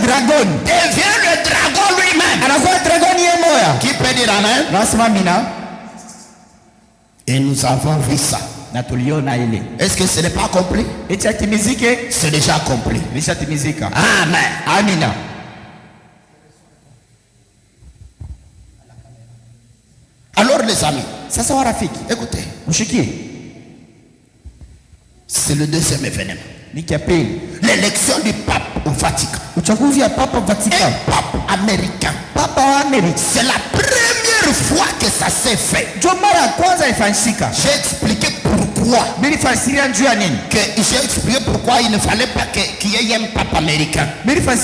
dragon. Devient le dragon lui-même. Anakuwa dragon yeye moya. Qui peut dire amen? Nasema mina. Et nous avons vu ça. Na tuliona ile. Est-ce que ce n'est pas accompli? Itatimizike? C'est déjà accompli. Lishatimizika. Amen. Amina. Alors les amis, sasa warafiki, écoutez, mshikie, c'est le deuxième événement. L'élection du pape au Vatican. Uchaguzi ya papa Vatican. Un pape américain. Papa wa Amerika. C'est la première fois que ça s'est fait. J'ai expliqué pourquoi. J'ai expliqué pourquoi il ne fallait pas qu'il y ait un pape américain. Normalement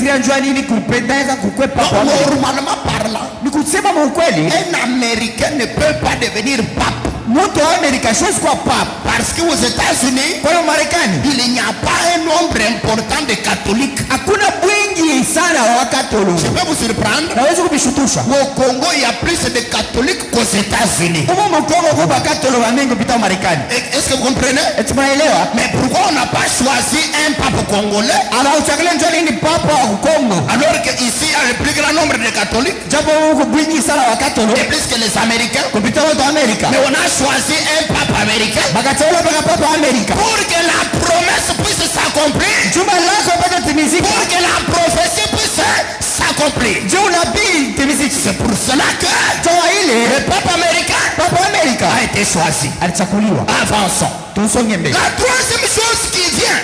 parlant, un Américain ne peut pas devenir pape. Parce qu'aux États-Unis, il n'y a pas un nombre important de catholiques. Je peux vous surprendre. Au Congo, il y a plus de catholiques qu'aux États-Unis. Est-ce que vous comprenez? Mais pourquoi on n'a pas choisi un pape congolais? Alors qu'ici, il y a le plus grand nombre de catholiques. Et plus que les Américains. Mais on a choisi un pape américain. Pour que la promesse puisse s'accomplir. Pour que la prophétie puisse s'accomplir. C'est pour cela que le pape américain a été choisi. Avançons. La troisième chose qui vient,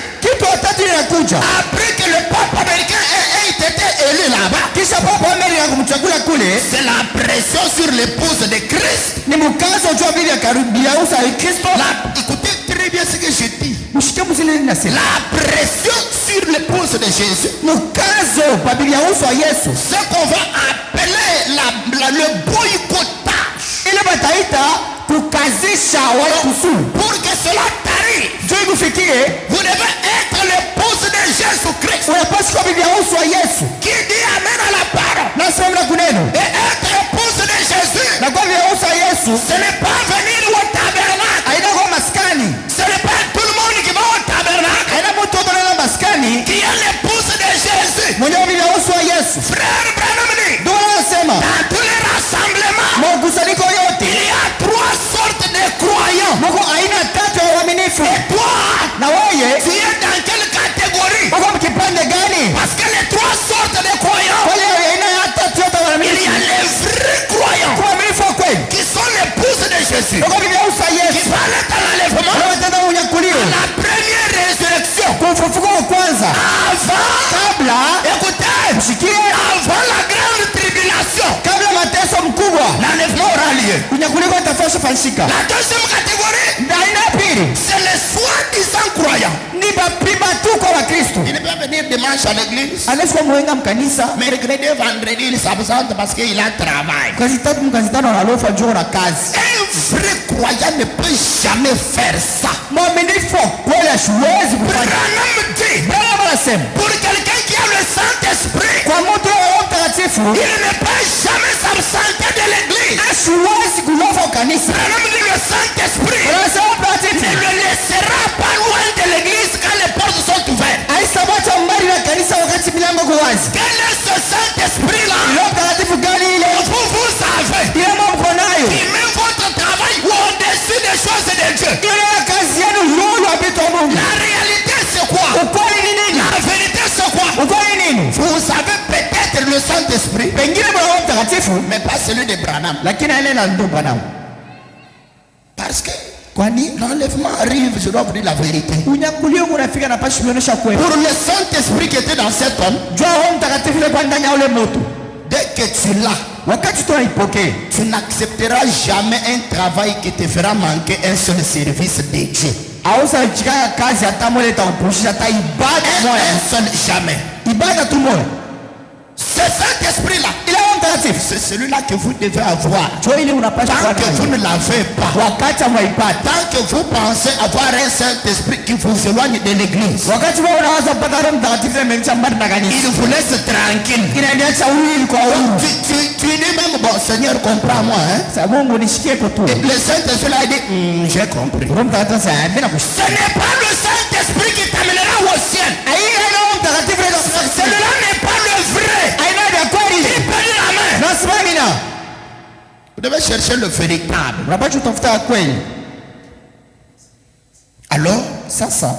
après que le pape américain ait été élu là-bas, c'est la pression sur l'épouse de Christ. Écoutez très bien ce que je dis. La pression sur l'épouse de Jésus, ce qu'on va appeler le boycottage. Pour que cela t'arrive, vous devez être l'épouse de Jésus-Christ. Qui dit amen à la parole. Et être l'épouse de Jésus, ce n'est pas venir au tabernacle. Ce n'est pas tout le monde qui va au tabernacle qui est l'épouse de Jésus. Frère Branham dit, dans tous les rassemblements, il y a trois sortes de croyants. Et toi, tu es dans quelle catégorie? Parce que les trois sortes de croyants, il y a les vrais croyants qui sont l'épouse de Jésus, qui va aller dans l'enlèvement à la première résurrection. Avant la grande tribulation, l'enlèvement aura lieu. La deuxième catégorie, c'est les soi-disant croyants. Il ne peut venir dimanche à l'église, mercredi, vendredi, il s'absente parce qu'il a travail. Un vrai croyant ne peut jamais faire ça. Branham dit, pour quelqu'un qui a le Saint-Esprit, il ne peut jamais s'absenter de l'église. Branham dit, le Saint-Esprit ne le laissera pas loin de l'église quand les portes sont ouvertes. Quel est ce Saint-Esprit-là? Vous savez, il met votre travail au-dessus des choses de Dieu. La réalité c'est quoi? La vérité c'est quoi? Vous savez peut-être le Saint-Esprit, mais pas celui de Branham. Parce que l'enlèvement arrive, je dois vous dire la vérité. Pour le Saint-Esprit qui était dans cet homme, dès que tu l'as, tu n'accepteras jamais un travail qui te fera manquer un seul service de Dieu. Un seul jamais. Ce Saint-Esprit-là, c'est celui-là que vous devez avoir. Tant que vous ne l'avez pas, tant que vous pensez avoir un Saint-Esprit qui vous éloigne de l'église, il vous laisse tranquille. Tu dis même, bon Seigneur, comprends-moi. Et le Saint-Esprit a dit, j'ai compris. Ce n'est pas le Saint-Esprit qui t'amènera au ciel. Celui-là n'est pas le chercher le véritable. Unapaswa utafuta kweli. Alors, Sasa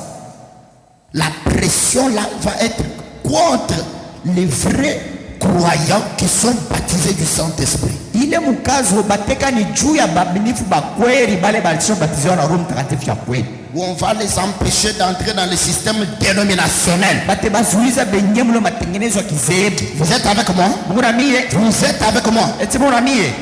la pression là va être contre les vrais croyants qui sont baptisés du Saint-Esprit. ile mkazo bateka ni juu ya babinifu bakweli bale balishobatizwa na Roho Mtakatifu ya kweli. Où on va les empêcher d'entrer dans le système dénominationnel. Bate bazuliza benye mlo matengenezo ya kizehebu. Vous êtes avec moi? Mbona mie? Vous êtes avec moi? Eti mbona mie?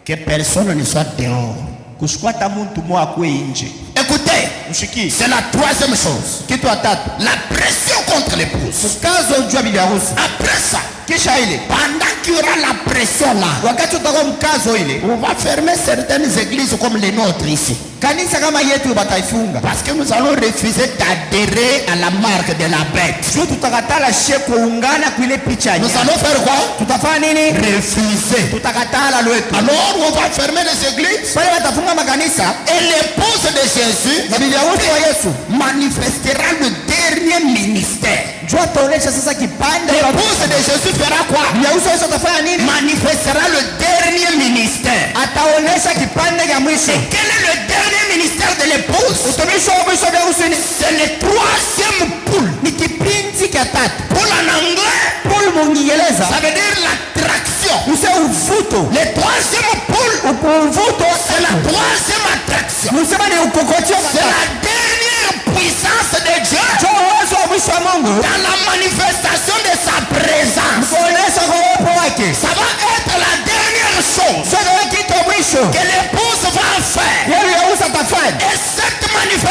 Que personne ne soit dehors. Kusikwata muntu mwa akwe nje. Écoutez, Mshiki. c'est la troisième chose. Kitu ya tatu. La pression contre l'épouse. Mkazo juu ya bibi harusi. Après ça, Kisha ile. pendant qu'il y aura la pression là, Wakati utakuwa mkazo ile. on va fermer certaines églises comme les nôtres ici. Kanisa kama yetu bataifunga. Parce que nous allons refuser d'adhérer à la marque de la bête. Sio tutakatala she kuungana kwa ile picha. Nous allons faire quoi? Tutafanya nini? Refuser. Tutakatala lwetu. Alors on va fermer les églises. Pale watafunga makanisa. Et l'épouse de Jésus Na bibi harusi wa Yesu manifestera le dernier ministère. njoo ataonesha sasa kipande. L'épouse de Jésus fera quoi? Bibi harusi wa Yesu atafanya nini? Manifestera le dernier ministère. Ataonesha kipande cha mwisho. Et quel est le dernier ministère de l'épouse? Utumishi wa mwisho wa harusi ni C'est le troisième poule. ni kipindi cha tatu. Poule en anglais, Paul Mungieleza. ça veut dire l'attraction. Use uvuto. Le troisième poule, Uvuto c'est la troisième attraction. Musema ni ukokotio. C'est la dernière puissance de Dieu Njoo uwezo wa mwisho wa Mungu. dans la manifestation de sa présence. Kuonesha kwa uwepo wake. Ça va être la dernière chose Sasa kitu mwisho. que l'épouse va faire. Yeye harusi atafanya. Et cette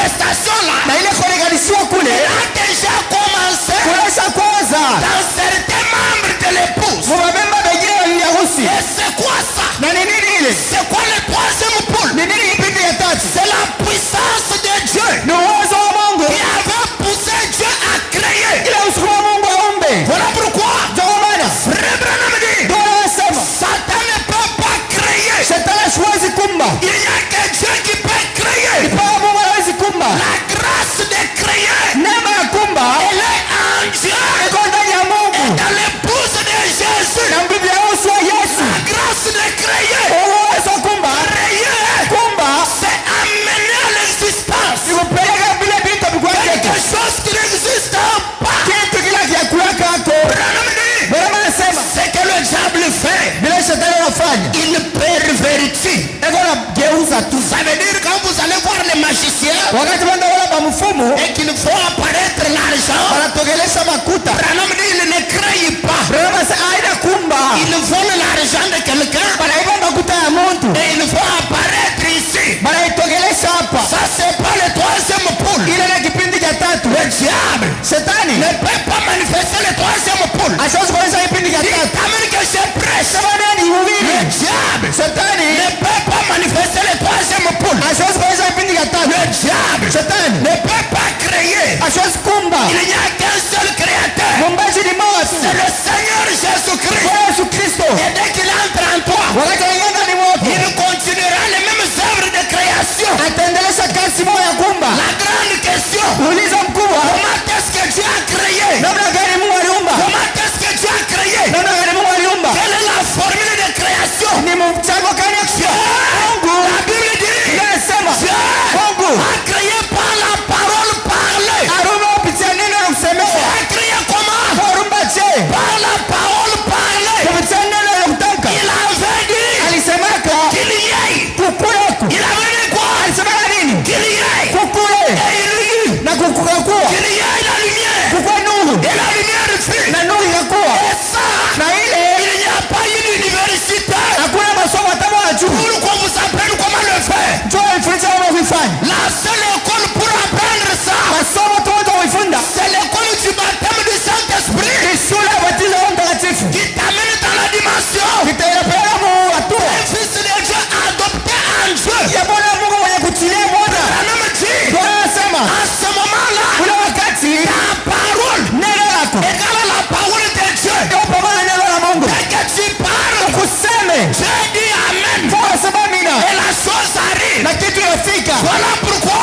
manifestation-là, Na ile kulinganishiwa kule. elle a déjà commencé Kuonesha kwanza. dans certains membres de l'épouse. Mubabemba bengine wa bibi harusi. Et c'est quoi ça? Na ni nini ile? C'est quoi le troisième poule? Ni nini kipindi ya tatu? C'est la puissance de Dieu Ni uwezo wa Mungu. qui avait poussé Dieu à créer. Ile usukuma Mungu aumbe. Voilà pourquoi Ndio maana Frère Branham dit, ndio anasema Satan ne peut pas créer. shetani hawezi kumba. Il n'y a que Dieu qui peut créer. Kipawa Mungu hawezi kumba. La grâce de créer, Neema ya kumba elle est en Dieu. iko ndani ya Mungu. Dans l'épouse de Jésus, Na bibi harusi wa Yesu. la grâce de créer, Uwezo wa kumba. créer, Kumba c'est amener à l'existence ni kupeleka vile vitu vikwake. quelque chose qui n'existe pas. Kitu kila kiakulaka hako. Branham dit, Bwana anasema ce que le diable fait, bila shetani anafanya. il pervertit. Eko na geuza tu. Ça veut dire quand vous allez voir les magiciens Wakati wanda wala ba mfumo et qu'il faut apparaître l'argent, wanatogelesha makuta. Branham dit, il ne crée pas. Bwana sasa aina kumba. Il vole l'argent de quelqu'un Banaiba makuta ya mtu. et il faut apparaître ici. Banaitogelesha hapa. Ça c'est pas le troisième poule. Ile na kipindi cha tatu. Le diable Shetani ne peut pas manifester le troisième poule. asiwezi kuonyesha kipindi cha Il tatu. t'amène que je prêche. Sema nani Le uhubiri? diable Shetani ne peut pas manifester le troisième poule. asiwezi kuonyesha kipindi cha tatu. Le diable Shetani ne peut pas créer. asiwezi kumba. Il n'y a qu'un seul créateur. Mumbaji ni moja tu. C'est le Seigneur Jésus-Christ. Bwana Yesu Kristo. Et dès qu'il entre en toi, Wakati anaingia ndani mwako, il continuera les mêmes œuvres de création. ataendelesha kazi moja ya kumba. La grande question, Uliza mkubwa, comment est-ce que Dieu a créé? namna gani Mungu aliumba? Comment est-ce que Dieu a créé? Namna gani Mungu aliumba? Quelle est la formule de création? Ni mchango gani ya Dieu, Mungu? la Bible dit, Inasema Dieu Mungu a créé par la parole parlée. aliumba kupitia neno la Dieu kusemewa. a créé comment? Aliumba je? Par la parole parlée. Kupitia neno la kutamka. Il avait dit Alisemaka qu'il y ait. kukuleku. Il avait dit quoi? Alisemaka nini? Qu'il y ait. Kukule Et il dit na kukukakuwa. qu'il y ait la lumière. Kukua nuru Et la lumière fut. na nuru ikakuwa. Et ça, Na ile il n'y a pas une université hakuna masomo hata moja juu. pour qu'on vous apprenne comment le faire. Njoo ifundishe kama kuifanya. La seule école pour apprendre ça, Masomo tu watu kuifunda. c'est l'école du baptême du Saint-Esprit Ni shule ya ubatizo wa Roho Mtakatifu. qui t'amène dans la dimension Kitaelekea mu hatua un fils de Dieu adopté en Dieu. ya Bwana Mungu mwenye kutilia mwana. Branham dit, Bwana anasema à ce moment-là, ule wakati ta parole neno lako égale à la parole de Dieu. ndio pamoja na neno la Mungu. Dès que tu parles, Kuseme Dieu dit Amen. kwa sababu mina Et la chose arrive. na kitu inafika. Voilà pourquoi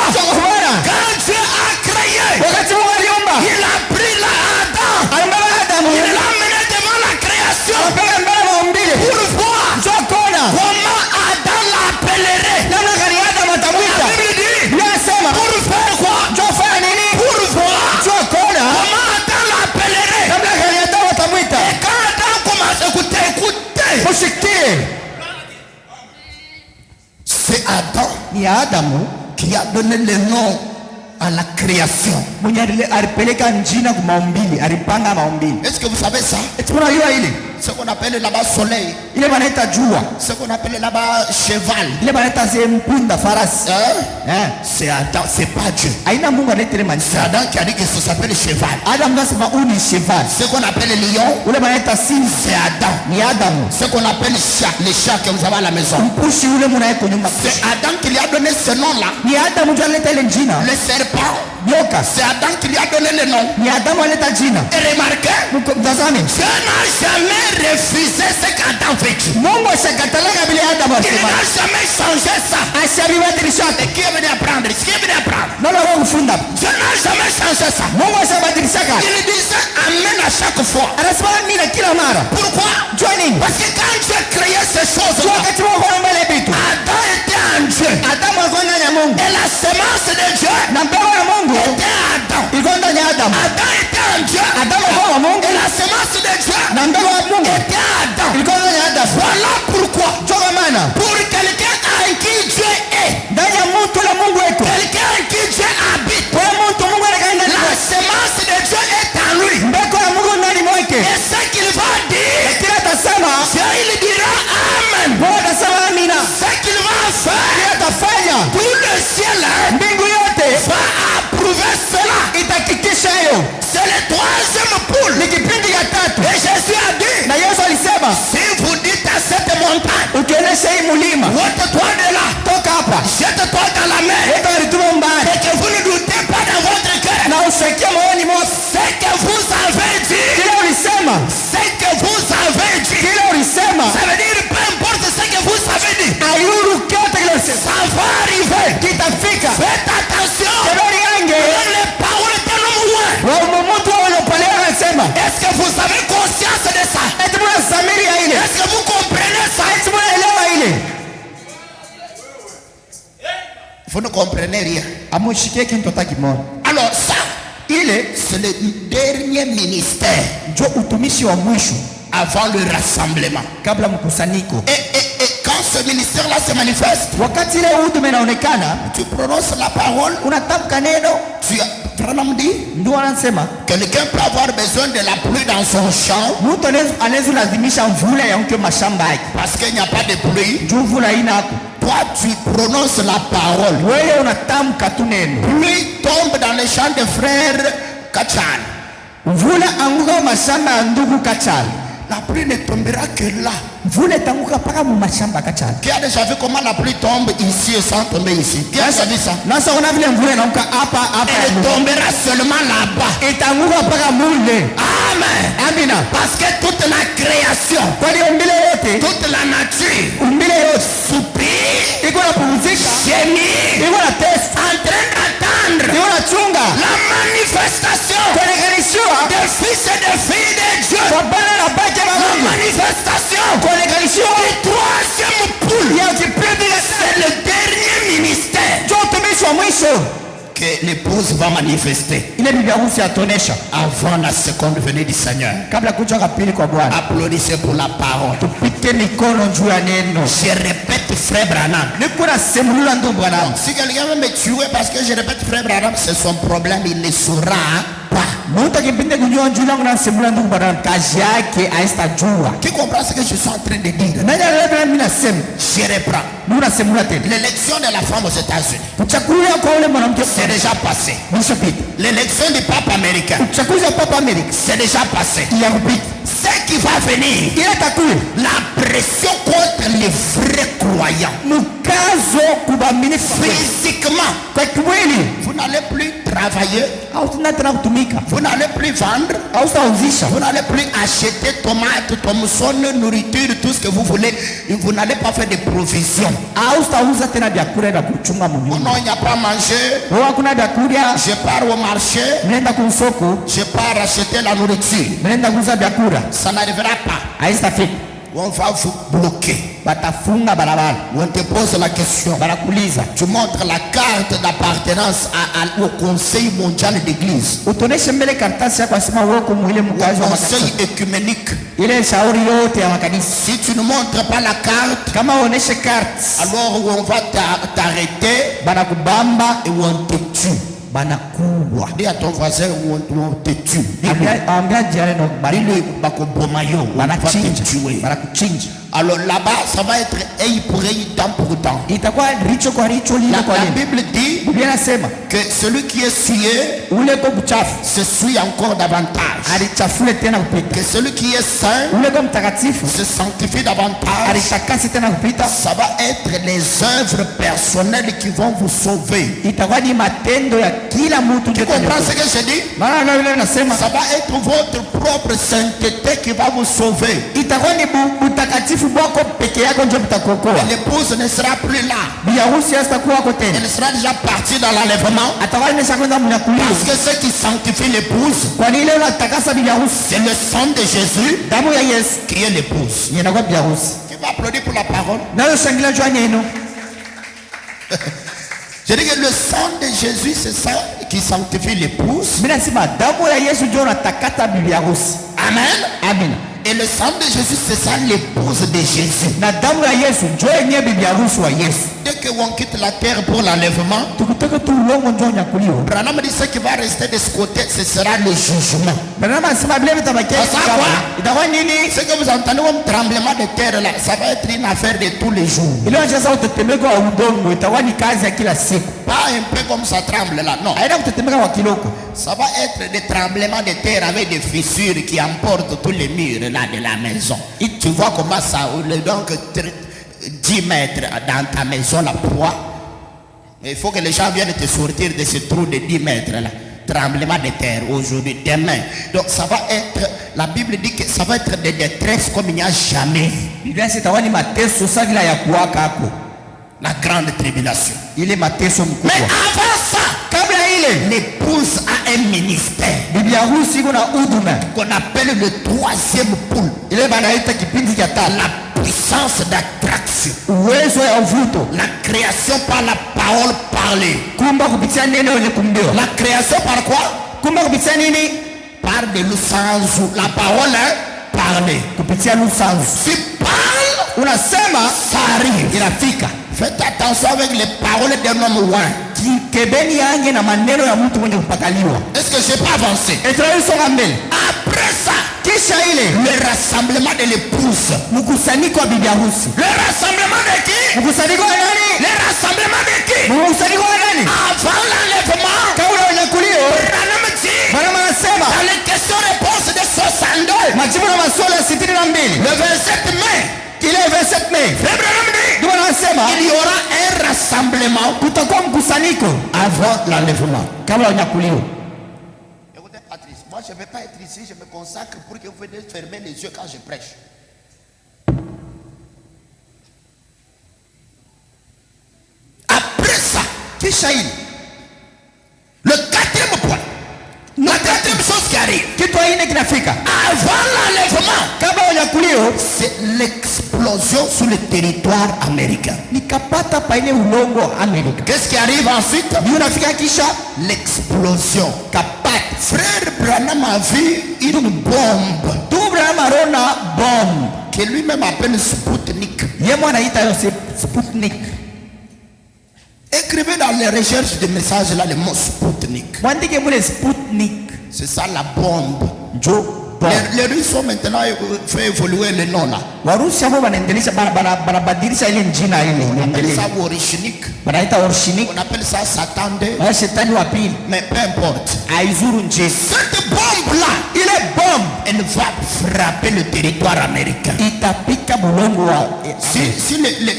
ni Adamu qui a donné le nom à la création. alipeleka njina kwa maumbili, alipanga maumbili. Est-ce que vous savez ça? Unajua ile? Ce qu'on appelle là-bas soleil. Ile wanaita jua. Ce qu'on appelle là-bas cheval. Ile wanaita mpunda farasi. C'est Adam, c'est pas Dieu. Aina Mungu anaitele C'est Adam qui a dit que ça s'appelle cheval. Adam nasema ni cheval. Ce qu'on appelle lion. Ule wanaita simba. C'est Adam. Ni Adamu. Ce qu'on appelle chat, les chats que vous avez à la maison. Mpushi ule mnaiko nyumba. C'est Adam qui lui a donné ce nom-là. Ni Adamu ndio aleta ile jina. Le serpent. Nyoka. C'est Adam qui lui a donné le nom. Ni Adamu aleta jina. Et remarquez, mtazame, Dieu n'a jamais refusé ce qu'Adam fait. Mungu ashakatalaka vile Adamu Il alisema. n'a jamais changé ça. Ashabibadilisha. Et qui est venu apprendre? Qui est venu apprendre? Nalo wao kufunda. Dieu n'a jamais changé ça. Mungu ashabadilisha. Il disait amen à chaque fois. Anasema mimi kila mara. Pourquoi? Joining. Parce que quand Dieu a créé ces choses-là, wakati Mungu anaumba vitu, Adam était en Dieu. Adamu alikuwa ndani ya Mungu. Et la semence de Dieu Na mbegu ya Mungu était Adam. ilikuwa ndani ya Adamu. Adam était en Dieu. Adamu alikuwa Mungu. Et la semence de Dieu Na mbegu ya Mungu était Adam. ilikuwa ndani ya Adamu. Voilà pourquoi. Kwa maana Pour quelqu'un en qui Dieu est, ndani ya mtu la Mungu wetu, quelqu'un en qui Dieu habite, kwa mtu Mungu anakaa ndani la yake. semence de Dieu est en lui. Mbegu ya Mungu ndani mwake. Et ce qu'il va dire, Kila atasema, Dieu il dira amen. Mungu atasema amina. Ce qu'il va faire, Kila atafanya, tout le ciel mbingu yote va approuver cela. itahakikisha hiyo. C'est le troisième poule. Ni kipindi ya tatu. Et Jésus a dit, Na Yesu alisema, si vous dites à cette montagne, ukionyesha hii mulima, ôte-toi de là, toka hapa, jette-toi dans la mer, leta alituma mbali, et que vous ne doutez pas dans votre cœur, na usikie moyoni mwako ce que vous avez dit, kile ulisema, ce que vous avez dit, kile ulisema, ça veut dire peu importe ce que vous avez dit, ayuru kyote kile ulisema ça va arriver. kitafika. Faites attention. Kebeli yange Les paroles de l'homme. wa mtu waliopalea anasema, Est-ce que vous avez conscience de ça? eti muna samiri ya ile, Est-ce que vous comprenez ça? eti muna elewa ile. Vous ne comprenez rien. Amushikie kitu takimoja. Alors ça, Ile c'est le dernier ministère ndio utumishi wa mwisho avant le rassemblement. kabla mkusanyiko. Et quand ce ministère-là se manifeste, Wakati ile huduma inaonekana, tu prononces la parole, unatamka neno, tu Branham dit, ndio anasema quelqu'un peut avoir besoin de la pluie dans son champ mtu anaweza lazimisha mvula ya mke mashamba yake. parce qu'il n'y a pas de pluie. Juu mvula haina hapo. Toi, tu prononces la parole. Wewe unatamka tu neno. Pluie tombe dans les champs de frères Kachan. Mvula anguka mashamba ya ndugu Kachal. La pluie ne tombera que là. Mvula itanguka paka mu mashamba Kachal. Qui a déjà vu comment la pluie tombe ici et sans tomber ici? Qui a déjà vu ça? Nasa ona vile mvula inaanguka hapa hapa. Elle tombera seulement là-bas. Itanguka paka mule. Amen. Amina. Parce que toute la création, Kwa hiyo umbile yote, toute la nature, umbile yote soupire, iko na pumzika, gémit, iko na test, en train d'attendre iko na chunga la manifestation kuonekanishwa des fils et des filles de Dieu. kwa bana na bake La Mungu, manifestation kuonekanishwa du troisième poule. ya kipindi ya C'est le dernier ministère ndio utumishi wa mwisho. que l'épouse va manifester Ile bibi harusi atonesha avant la seconde venue du Seigneur. kabla kuja kwa pili kwa Bwana. Applaudissez pour la parole. Tupike mikono juu ya neno. Je répète, frère Branham. Niko na semulula ndo Bwana. Si quelqu'un veut me tuer parce que je répète frère Branham, c'est son problème, il ne saura pas. Mtu akipinde kunyoa juu yangu na semulula ndo Bwana, kazi yake haistajua. Qui comprend ce que je suis en train de dire? Nani anaelewa mimi nasema? Je reprends. Mimi nasemula tena. L'élection de la femme aux États-Unis, Kuchakulia kwa ule mwanamke c'est déjà passé. mshapita. L'élection du pape américain, Uchaguzi wa Papa Amerika c'est déjà passé. ya kupita. Ce qui va venir, Ile takule la pression contre les vrais croyants. mkazo kubaminifu Physiquement, kwa kimwili vous n'allez plus travailler, au tuna tena kutumika vous n'allez plus vendre, au sauzisha vous n'allez plus acheter tomates, tomates, nourriture, tout ce que vous voulez. Vous n'allez pas faire des provisions. au sauza tena vyakula vya kuchunga Oh mnyumba. non, il n'y a pas à manger. Wewe hakuna vyakula, Je pars au marché, mnaenda kusoko, je pars acheter la nourriture. mnaenda kuuza vyakula. Ça n'arrivera pas. Haistafika. On va vous bloquer. batafunga barabara, On te pose la question. banakuuliza Tu montres la carte d'appartenance au Conseil mondial d'église. utoneshe mbele karatasi yako asema wako mwile mkazi Au wa Conseil makanisa, écuménique. ile shauri yote ya makanisa. Si tu ne montres pas la carte, Kama uoneshe carte alors on va t'arrêter banakubamba, et on te tue. banakuwa. Dis à ton voisin on te tue. Ambia jirani na barili, Dis-le, bakobomayo, on va te banachinja, tuer. banakuchinja. Alors là-bas, ça va être œil pour œil, dent pour dent. Itakuwa richo kwa richo, lile kwa La lile. Bible dit Biblia inasema que celui qui est souillé ule ko mchafu se souille encore davantage. alichafule tena kupita, Que celui qui est saint ule ko mtakatifu se sanctifie davantage. alitakasi tena kupita. Ça va être les œuvres personnelles qui vont vous sauver. Itakuwa ni matendo ya kila mtu. Tu comprends ce que je dis? Maana vile nasema Ça va être votre propre sainteté qui va vous sauver. itakuwa ni utakatifu bwako peke yako ndio mtakuokoa. L'épouse ne sera plus là. Bi harusi hatakuwa hapo tena, Elle sera déjà partie dans l'enlèvement. atakuwa imeshakwenda mnyakuliwa. Parce que ce qui sanctifie l'épouse, Kwa nini leo natakasa bi harusi? c'est le sang de Jésus Damu ya Yesu qui est l'épouse. inakuwa bi harusi. Tu vas applaudir pour la parole. Nayo shangilia jua neno. Je dis que le sang de Jésus, c'est ça qui sanctifie l'épouse. Mimi nasema damu ya Yesu ndio natakata bi harusi. Amen. Amina. Et le sang de Jésus, c'est ça l'épouse de Jésus. Na damu ya Yesu ndio yenyewe bibi harusi wa Yesu. Dès qu'on quitte la terre pour l'enlèvement, Tukutaka tu ulongo ndio nyakuliwa. Branham dit ce qui va rester de ce côté, ce sera le jugement. Bana nasema bile vitabaki Sasa kama kwa? itakuwa nini? Ce que vous entendez comme tremblement de terre là, ça va être une affaire de tous les jours. Ile wanacheza utetemeko wa udongo itakuwa ni kazi ya kila siku. Pas un peu comme ça tremble là, non. Haina kutetemeka kwa kiloko. Ça va être des tremblements de terre avec des fissures qui emportent tous les murs là de la maison. Et tu vois comment ça, donc 10 mètres dans ta maison la poids. Mais il faut que les gens viennent te sortir de ce trou de 10 mètres là. Tremblement de terre aujourd'hui, demain. Donc ça va être, la Bible dit que ça va être des détresses comme il n'y a jamais. Biblia itakuwa ni mateso sasa vile ya kuwaka hapo. La grande tribulation. Ile mateso Mais mkubwa. avant ça, Kabla ile l'épouse a un ministère bibi harusi iko na huduma. qu'on appelle le troisième pôle. Ile banaita kipindi cha tatu. La puissance d'attraction. Uwezo ya uvuto. La création par la parole parlée. Kumba kupitia neno lenye kumbiwa. La création par quoi? Kumba kupitia nini? Par de l'usanzu. La parole est parlée. Kupitia lusanzu. Tu parles, Unasema ça arrive. inafika. Faites attention avec les paroles d'un homme loin. Kebeni yange na maneno ya mtu mwenye kupakaliwa. Est-ce que je peux avancer? Israeli songa mbele. Après ça, Kisha ile le rassemblement de l'épouse. mkusanyiko wa bibi harusi. Le rassemblement de qui? Mkusanyiko wa nani? Le rassemblement de qui? Mkusanyiko wa nani? Avant l'enlèvement. Kabla unyakulio. Branham dit, Bwana anasema dans les questions-réponses de 62, majibu na maswali ya 62. le 27 mai, Ile 27 Mei. Branham dit, Ndio anasema il y aura un rassemblement kutakuwa mkusanyiko avant l'enlèvement. kabla unyakulio. Écoutez, Patrice, moi je ne vais pas être ici, je me consacre pour que vous veniez fermer les yeux quand je prêche. Après ça, Kisha ile le quatrième point, la quatrième chose qui arrive, kitu aine kinafika avant l'enlèvement, kabla unyakulio, c'est l'explosion sur le territoire américain. nikapata paine ulongo Amerika. Qu'est-ce qui arrive ensuite? Ndio unafika kisha L'explosion. kapata. Frère Branham a vu une bombe Tubra marona bomb. que lui-même appelle Sputnik. Yemo anaita yo Sputnik. Écrivez dans les recherches de messages là le mot Sputnik. Mwandike mule Sputnik. C'est ça la bombe. Jo bomb. Les Russes ont maintenant fait évoluer le nom là. Warusi hapo wanaendelea banabadilisha ile njina ile On appelle inaendelea. ça Worichnik. Wanaita Orshinik. On appelle ça Satan 2. Wala shetani wa pili. Mais peu importe. Aizuru nje. Cette bombe là, Ile bomb elle va frapper le territoire américain. itapika bulongo wa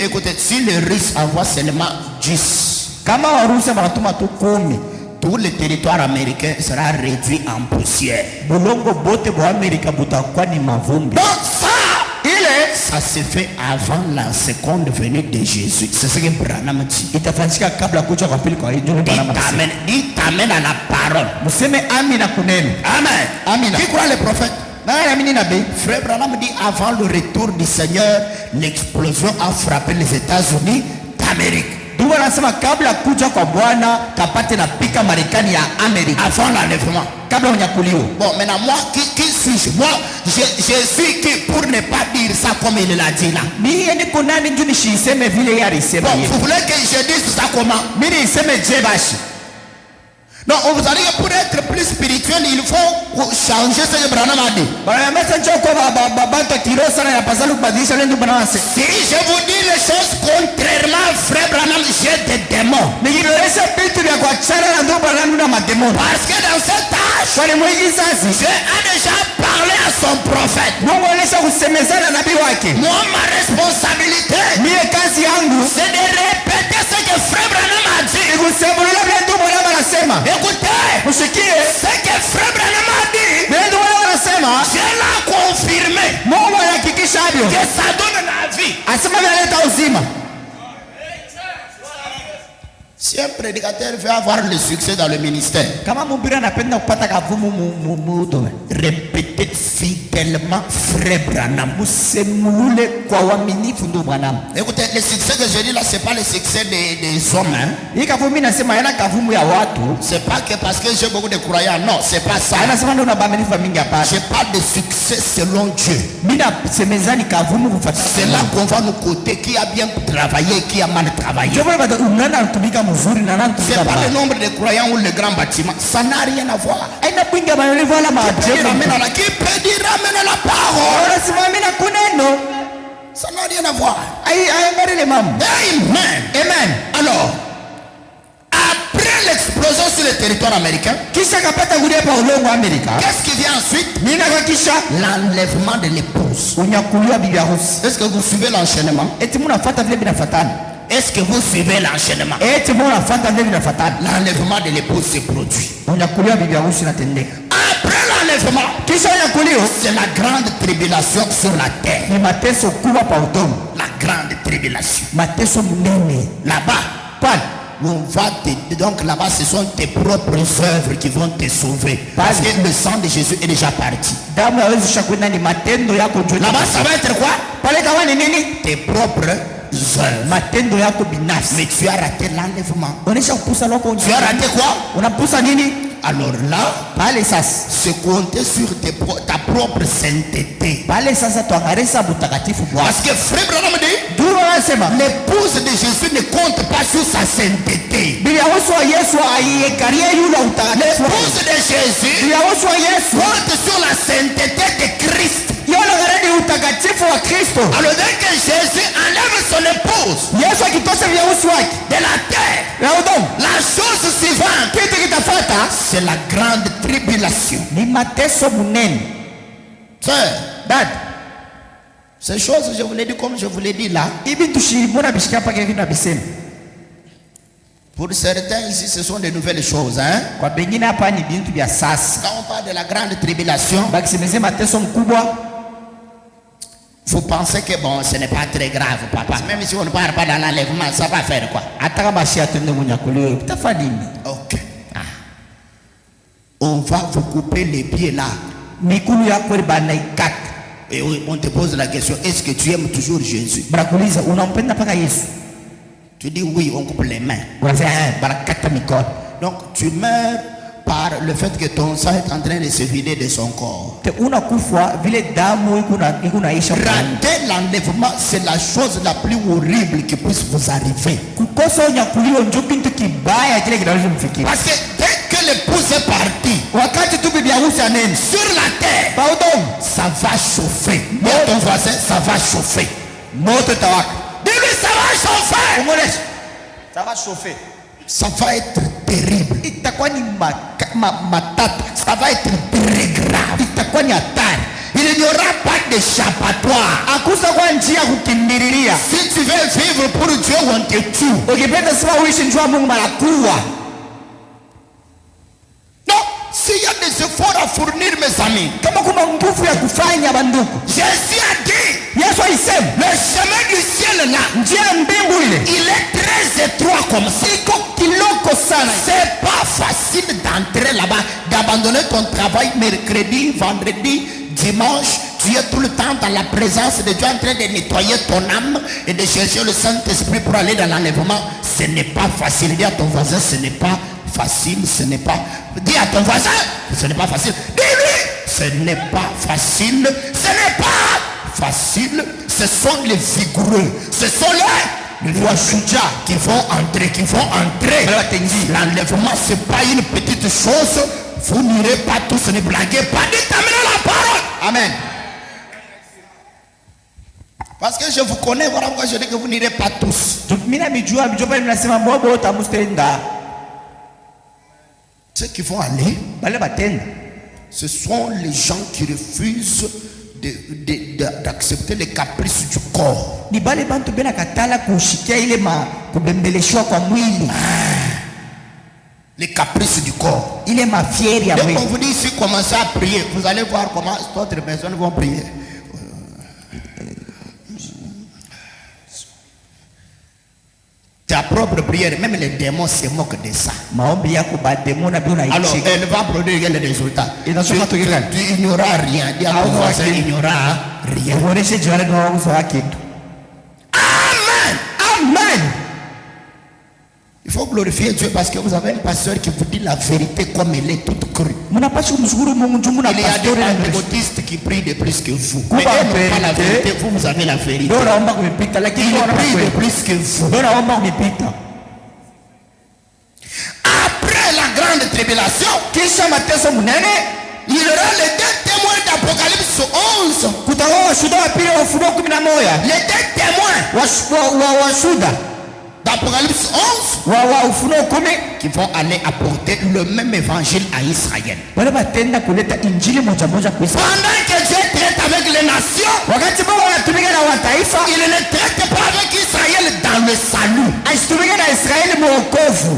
Écoutez, si les Russes envoient seulement 10, kama Warusi wanatuma tu 10, tout le territoire américain sera réduit en poussière. bulongo bote bwa Amerika butakuwa ni mavumbi. Donc ça se fait avant la seconde venue de Jésus. C'est ce que Branham dit. Itafanyika kabla kuja kwa pili kwa Yesu. Il t'amène à la parole. Museme amina kuneno. Amen. Amina. Qui croit les prophètes? Frère Branham dit avant le retour du Seigneur, l'explosion a frappé les États-Unis d'Amérique. Avant l'enlèvement. Bon, maintenant, moi, qui suis-je? Moi, je suis qui pour ne pas dire ça comme il l'a dit là. Bon, vous voulez que je dise ça comment? Non, on vous a dit que pour être plus spirituel, il faut changer ce que Branham a dit. Si je vous dis les choses contrairement à Frère Branham, j'ai des démons. Parce que dans cet âge, Dieu a déjà parlé à son prophète. Moi, ma responsabilité, c'est de répéter ce que Frère Branham a dit. Écoutez, ce que Frère Branham a dit, je l'ai confirmé que ça donne la vie. Si un prédicateur veut avoir le succès dans le ministère, répétez fidèlement Frère Branham. Écoutez, le succès que je dis là, c'est pas le succès des hommes. C'est pas que parce que j'ai beaucoup de croyants. Non, c'est pas ça. Je parle de succès selon Dieu. C'est là qu'on va nous côté qui a bien travaillé et qui a mal travaillé. C'est pas le nombre de croyants ou le grand bâtiment. Ça n'a rien à voir. Qui peut dire ramène la parole? Ça n'a rien à voir. Amen. Amen. Alors, après l'explosion sur le territoire américain, qu'est-ce qui vient ensuite? L'enlèvement de l'épouse. Est-ce que vous suivez l'enchaînement? Est-ce que vous suivez l'enchaînement? L'enlèvement de l'épouse se produit. Après l'enlèvement, c'est la grande tribulation sur la terre. La grande tribulation. Là-bas, on va donc là-bas, ce sont tes propres œuvres qui vont te sauver. Parce que le sang de Jésus est déjà parti. Là-bas, ça va être quoi? Tes propres œuvres. Mais tu as raté l'enlèvement. Tu as raté quoi? Alors là, c'est compter sur ta propre sainteté. Parce que Frère Branham dit, l'épouse de Jésus ne compte pas sur sa sainteté. L'épouse de Jésus compte sur la sainteté de Christ. Alors dès que Jésus enlève son épouse de la terre, la chose suivante, c'est la grande tribulation. Sœur, ces choses, je vous l'ai dit comme je vous l'ai dit là. Pour certains ici, ce sont de nouvelles choses. Quand on parle de la grande tribulation, vous pensez que bon, ce n'est pas très grave, papa. Même si on ne parle pas dans l'enlèvement, ça va faire quoi? Ok. On va vous couper les pieds là. Et on te pose la question, est-ce que tu aimes toujours Jésus? Tu dis oui, on coupe les mains. Donc tu meurs par le fait que ton sang est en train de se vider de son corps. Rater l'enlèvement, c'est la chose la plus horrible qui puisse vous arriver. Parce que dès que l'épouse est partie sur la terre, ça va chauffer. Mais ton voisin, ça va chauffer. Dis-lui, ça va chauffer. Ça va chauffer. Ça va être terrible. Ça va être très grave. Il n'y aura pas d'échappatoire. Si tu veux vivre pour Dieu, on te tue. Non, s'il y a des efforts à fournir, mes amis, Jésus a dit, le chemin du ciel là, il est très étroit comme ça. C'est pas facile d'entrer là-bas, d'abandonner ton travail mercredi, vendredi, dimanche, tu es tout le temps dans la présence de Dieu en train de nettoyer ton âme et de chercher le Saint-Esprit pour aller dans l'enlèvement. Ce n'est pas facile. Dis à ton voisin, ce n'est pas facile, ce n'est pas... Dis à ton voisin, ce n'est pas facile. Dis-lui, ce n'est pas facile, ce n'est pas facile. Ce sont les vigoureux, ce sont les Wasuja qui vont entrer, L'enlèvement, ce n'est pas une petite chose. Vous n'irez pas tous, ne blaguez pas. Dites amenez la parole. Amen. Parce que je vous connais, voilà pourquoi je dis que vous n'irez pas tous. Ceux qui vont aller, ce sont les gens qui refusent d'accepter les caprices du corps. Les caprices du corps. Donc on vous dit ici, commencez à prier. Vous allez voir comment d'autres personnes vont prier. Ta propre prière, même les démons se moquent de ça. Alors elle va produire les résultats. Tu ignoras rien. Dis à ton voisin, il n'y aura rien. Amen. Amen. Il faut glorifier Dieu parce que vous avez un pasteur qui vous dit la vérité comme elle est toute crue. Il y a des pentecôtistes qui prient de plus que vous. Mais ils n'ont pas la vérité, vous avez la vérité. Ils prient de plus que vous. Après la grande tribulation, il y aura les deux témoins d'Apocalypse 11. Les deux témoins d'Apocalypse 11 qui vont aller apporter le même évangile à Israël. Pendant que Dieu traite avec les nations, il ne traite pas avec Israël dans le salut.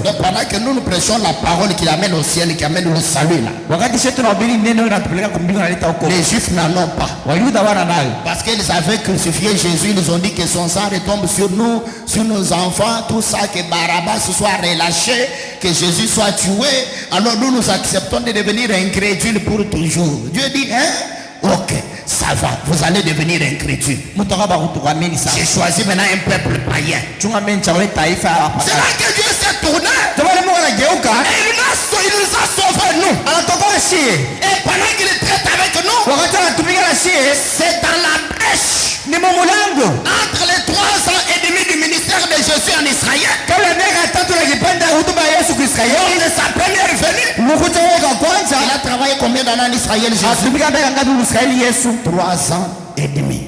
Donc pendant que nous prêchons la parole qui amène au ciel, qui amène le salut là, les Juifs n'en ont pas. Parce qu'ils avaient crucifié Jésus, ils ont dit que son sang retombe sur nous, sur nos enfants, tout ça, que Barabbas soit relâché, que Jésus soit tué. Alors nous acceptons de devenir incrédules pour toujours. Dieu dit, hein? Ok, ça va, vous allez devenir incrédules. J'ai choisi maintenant un peuple païen. C'est là que Dieu s'est tourné. Et il nous a sauvés, nous. Et pendant qu'il traite avec nous, c'est dans la brèche entre les 3 ans et demi du ministère de Jésus en Israël. Lors de sa première venue, il a travaillé combien d'années en Israël, Jésus? 3 ans et demi.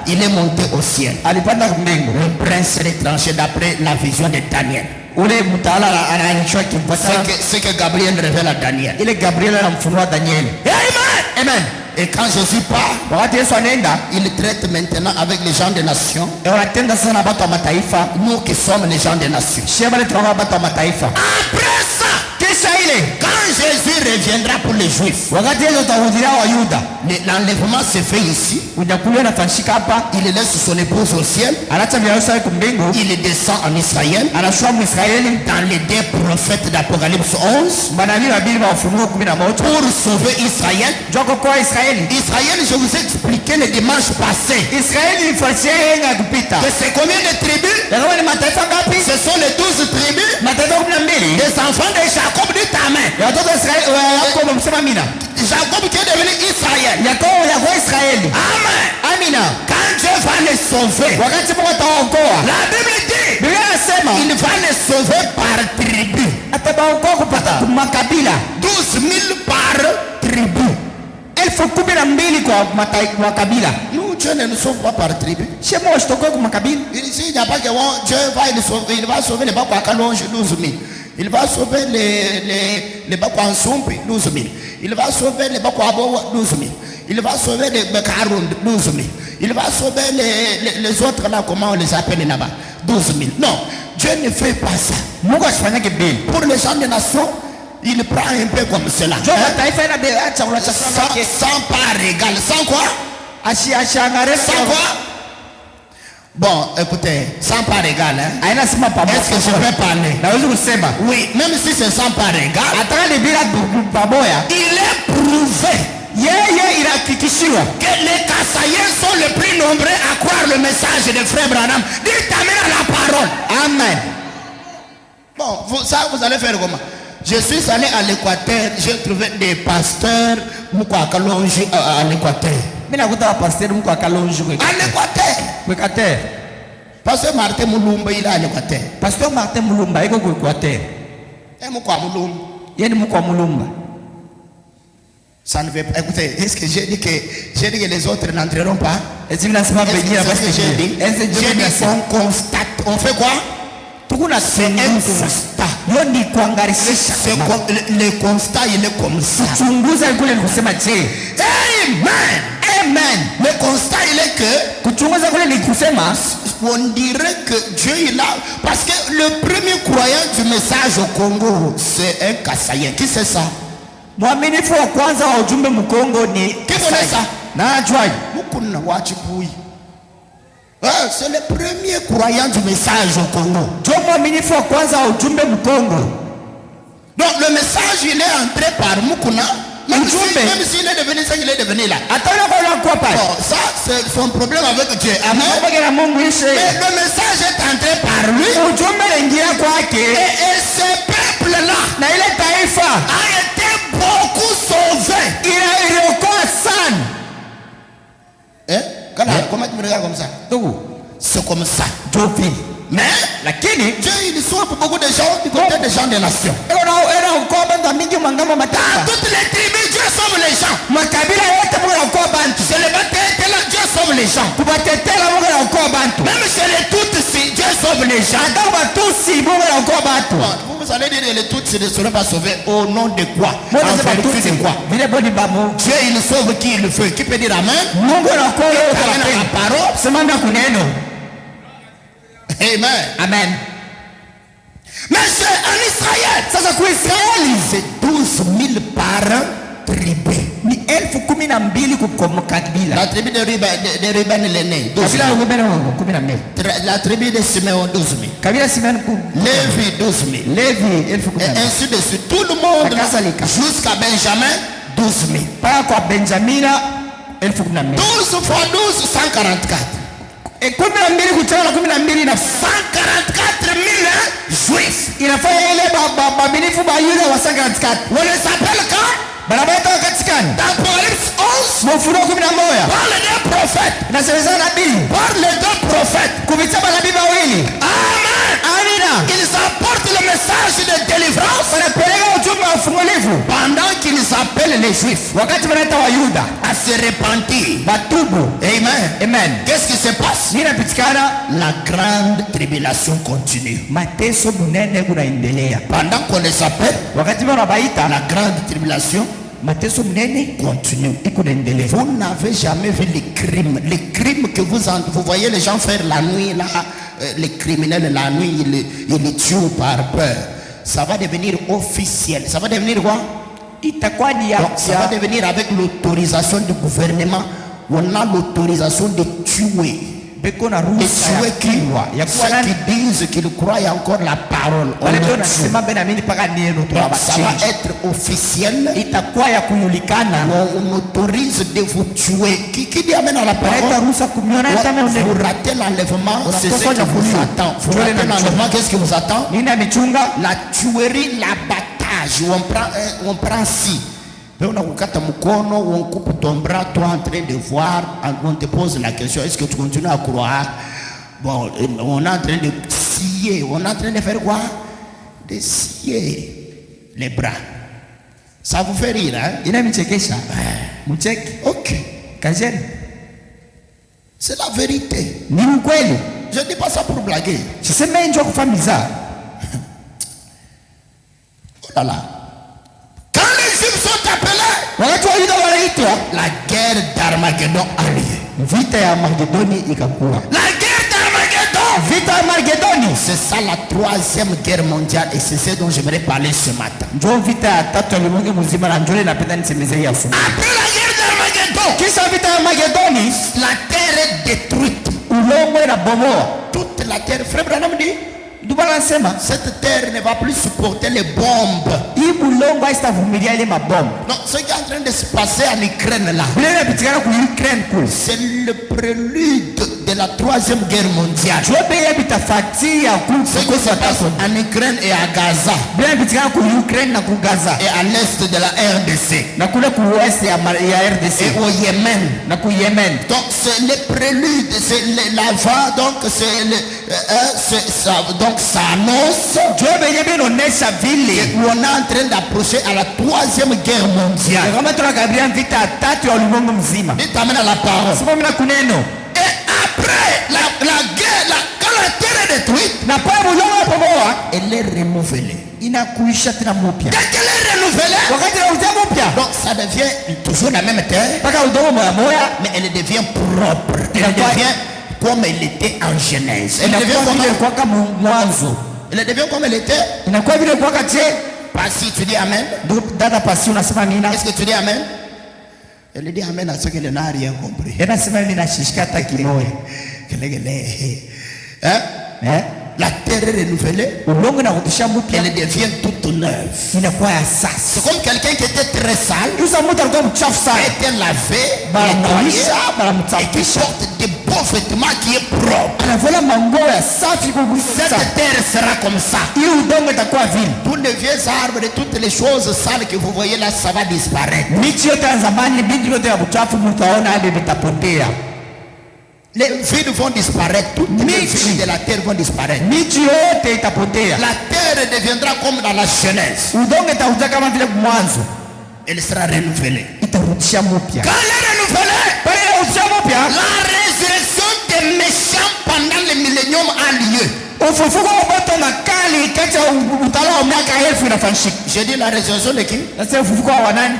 Il est monté au ciel. Le prince étranger d'après la vision de Daniel. C'est que Gabriel révèle à Daniel. Amen. Et quand Jésus part, il traite maintenant avec les gens des nations. Nous qui sommes les gens des nations. Après ça, quand Jésus reviendra pour les Juifs, l'enlèvement se fait ici. Il laisse son épouse au ciel. Il descend en Israël. Dans les deux prophètes d'Apocalypse 11. Pour sauver Israël. Israël, je vous ai expliqué le dimanche passé. Que c'est combien de tribus? Ce sont les 12 tribus. Les enfants de Jacob, dit Amen. Jacob qui est devenu Israël. Amen. Quand Dieu va les sauver, la Bible dit, il va les sauver par tribu. 12 000 par tribu. Nous, Dieu ne nous sauve pas par tribu. Ici, il n'y a pas que Dieu il va sauver les Bakwakaloge 12 000. Il va sauver les Bakwansumpi 12 000. Il va sauver les Bakwaboa 12 000. Il va sauver les Bekaroun 12 000. Il va sauver les autres là, comment on les appelle là-bas, 12 000. Non, Dieu ne fait pas ça. Pour les gens des nations, il prend un peu comme cela. Sans part égale. Sans quoi? Sans quoi? Bon, écoutez, sans part égale, hein? Est-ce que je peux parler? Oui, même si c'est sans part égale, il est prouvé yeye inahakikishiwa que les Kassaïens sont les plus nombreux à croire le message de Frère Branham. Dites amen à la parole. Amen. Bon, vous allez faire comment? Je suis allé à l'Équateur, j'ai trouvé des pasteurs à l'Équateur. À l'Équateur. Pasteur Martin Moulumba, il est à l'Équateur. Pasteur Martin Moulumba, il est au Équateur. Ça ne veut pas. Écoutez, est-ce que j'ai dit que les autres n'entreront pas? Est-ce que j'ai dit? J'ai dit on constate. On fait quoi? C'est un constat. Le constat, il est comme ça. Amen. Amen. Le constat, il est que on dirait que Dieu est là. Parce que le premier croyant du message au Congo, c'est un Kassaïen. Qui c'est ça? Mwaminifu wa kwanza wa ujumbe Mkongo ni Kassaïen. Najua. C'est le premier croyant du message au Congo. Mwaminifu wa kwanza wa ujumbe Mkongo. Donc le message il est entré par Mukuna. Même s'il est devenu ça, il est devenu là. Bon, ça c'est son problème avec Dieu. Amen. Mais le message est entré par lui. Et ce peuple-là a été beaucoup sauvé. Comment tu me regardes comme ça? C'est comme ça. Mais Dieu il sauve beaucoup de gens du côté des gens des nations. Dans toutes les tribus, Dieu sauve les gens. C'est le baptême, Dieu sauve les gens. Même chez les Tutsis, Dieu sauve les gens. Vous allez dire que les Tutsis ne seront pas sauvés au nom de quoi? En vertu de quoi? Dieu il sauve qui il veut. Qui peut dire amen? La parole. Amen. Amen. Mais c'est en Israël. Ça c'est quoi Israël? C'est 12 000 par tribu. La tribu de Ruben est née. La tribu de Simeon 12 000. Lévi 12 000. Et ainsi de suite. Tout le monde jusqu'à Benjamin 12 000. 12 fois 12, 144. Et 144 000 juifs. Il a fait On les appelle quand? Dans Apocalypse 11, par les deux prophètes. Par les deux prophètes. Amen. Ils apportent le message de délivrance pendant qu'ils appellent les juifs à se repentir. Amen. Qu'est-ce qui se passe? La grande tribulation continue. Pendant qu'on les appelle, la grande tribulation continue. Vous n'avez jamais vu les crimes. Les crimes que vous voyez les gens faire la nuit là, les criminels la nuit, ils les tuent par peur. Ça va devenir officiel. Ça va devenir quoi? Donc, ça va devenir avec l'autorisation du gouvernement. On a l'autorisation de tuer. Et ceux qui disent qu'ils croient encore la parole, on ça va être officiel. On autorise de vous tuer. Qui dit amène à la parole? Vous ratez l'enlèvement, c'est ce qui vous attend. Vous ratez l'enlèvement, qu'est-ce qui vous attend? La tuerie, l'abattage. On prend si. On coupe ton bras, toi en train de voir, on te pose la question, est-ce que tu continues à croire? Bon, on est en train de scier, on est en train de faire quoi? De scier les bras. Ça vous fait rire, hein? Ok. C'est la vérité. Je ne dis pas ça pour blaguer. Oh là là. Quand les Juifs sont appelés, la guerre d'Armageddon arrive. La guerre d'Armageddon, c'est ça la troisième guerre mondiale et c'est ce dont j'aimerais parler ce matin. Après la guerre d'Armageddon, la terre est détruite. Toute la terre, frère Branham dit, Bwana anasema cette terre ne va plus supporter les bombes. hii bulongo haitavumilia ile mabomu. Donc ce qui est en train de se passer en Ukraine là, Bila inapitikana ku Ukraine kule. c'est le prélude de la 3e guerre mondiale. Jobe ya bitafatia Ce qui se passe en Ukraine et à Gaza bila inapitikana ku Ukraine na ku Gaza. et à l'est de la RDC Na kule ku west ya RDC. et au Yémen. Na ku Yemen. Donc c'est le prélude, c'est l'avant, donc donc ça annonce Jobe yenye binaonesha vile on est en train d'approcher à la 3e guerre mondiale. kama tunakabiliana vita ya tatu ya ulimwengu mzima. T'amène à la parole. Sasa mimi na kuneno. Et après la guerre, quand la terre est détruite, Na pale bulongo unapoboa elle est renouvelée. inakuisha tena mpya. Dès qu'elle est renouvelée, Wakati na ujia mpya. donc ça devient toujours la même terre, Paka udongo moya moya. mais elle devient propre. Elle devient comme elle était en Genèse. Elle devient Inakuwa vile comme, kwaka mwanzo. elle devient comme elle était. Inakuwa vile kwaka che. Pas si tu dis Amen. Dada pasi unasema nina. Est-ce que tu dis Amen? Elle dit Amen à ceux qui n'ont rien compris. Yanasema mimi nashishika hata kimoya. Hein? Eh? La terre est renouvelée. Udongo na kutisha mpya. Elle devient toute neuve. Inakuwa ya sasa. C'est comme quelqu'un qui était très sale, Yusa mtu alikuwa mchafu qui a sana. été lavé, Bala nettoyé, mwisha, bala et qui mtafisha. porte des beaux vêtements qui est propre. Anavala manguo ya safi kugusa. Cette terre sera comme ça. Hii udongo itakuwa vile. Tous les vieux arbres et toutes les choses sales que vous voyez là, ça va disparaître. Miti yote ya zamani, miti yote ya uchafu mtaona hadi vitapotea. Les villes vont disparaître. Toutes les villes de la terre vont disparaître. Miti yote itapotea. La terre deviendra comme dans la Genèse. Udongo itakuja kama vile mwanzo. Elle sera renouvelée. Itarudisha mpya. Quand elle est renouvelée, Pale inarudisha mpya, la résurrection des méchants pendant le millénium a lieu. ufufuko wa moto makali kati ya utawala wa miaka 1000 inafanyika. Je dis la résurrection de qui? Sasa ufufuko wa nani?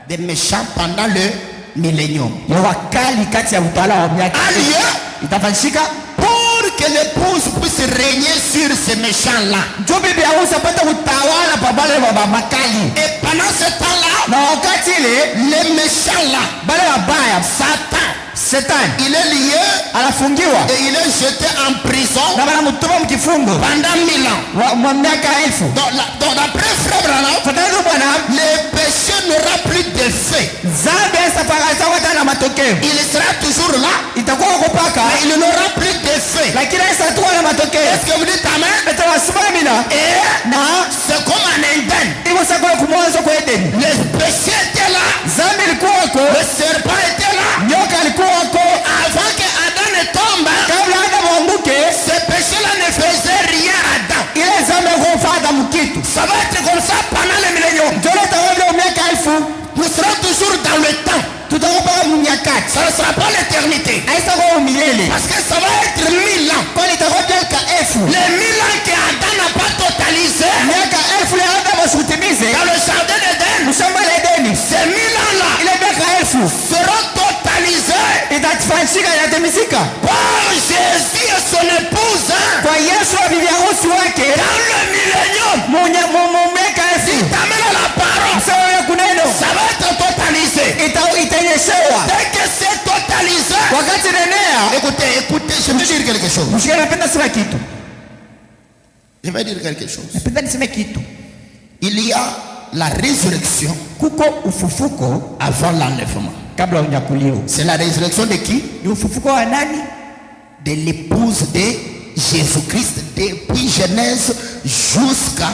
Des méchants pendant le millénium. Ya wakali kati ya utawala wa miaka A lieu itafanyika pour que l'épouse puisse régner sur ces méchants-là. ndio bibi harusi apate utawala pabale wa makali. Et pendant ce temps-là, Na wakati ile les méchants-là, bale wabaya Satan, Shetani il est lié anafungiwa et il est jeté en prison na wanamtuma mkifungo pendant 1000 ans. wa miaka 1000. Donc d'après Frère Branham, Fatana bwana, le péché n'aura plus d'effet. zambi safari tena matokeo. Il sera toujours là, Itakuwa kupaka mais il n'aura plus d'effet. lakini haitakuwa na matokeo. Est-ce que vous dites Amen? Etawasimamina Et na c'est comme en Éden. iko sako kumwanzo kwa Edeni. Le péché était là, Zambi ilikuwa ko, le serpent était là. nyoka alikuwa ko, Avant que Adam ne tombe, kabla Adamu aanguke, ce péché-là ne faisait rien à Adam. ile zambi haikufanya mkitu. Ça va être comme ça pendant le millénium. Ndio itakuwa miaka 1000. Nous serons toujours dans le temps. Tutakuwa mnyakati. Ça ne sera pas l'éternité. Haitakuwa milele. Parce que ça va être 1000 ans. Kwani itakuwa miaka 1000. Les 1000 ans que Adam n'a pas totalisé Miaka 1000 ya Adamu asitimize. dans le jardin d'Éden, Mshamba la Edeni. ces 1000 ans-là Ile miaka 1000 seront totalisés itafanyika inatimizika. par Jésus et son épouse Kwa Yesu na bibi harusi wake dans le millénium. miaka 1000. T'amènes à la parole. Sawa ya kuneno Ça va être totalisé. itaonyeshewa Dès que c'est totalisé. wakati nenea. Écoutez, je vais dire quelque chose. Mshika napenda sema kitu. Je vais dire quelque chose. Napenda niseme kitu. Il y a la résurrection Kuko ufufuko avant l'enlèvement. kabla unyakulio. C'est la résurrection de qui? Ni ufufuko wa nani? De l'épouse de Jésus-Christ depuis Genèse jusqu'à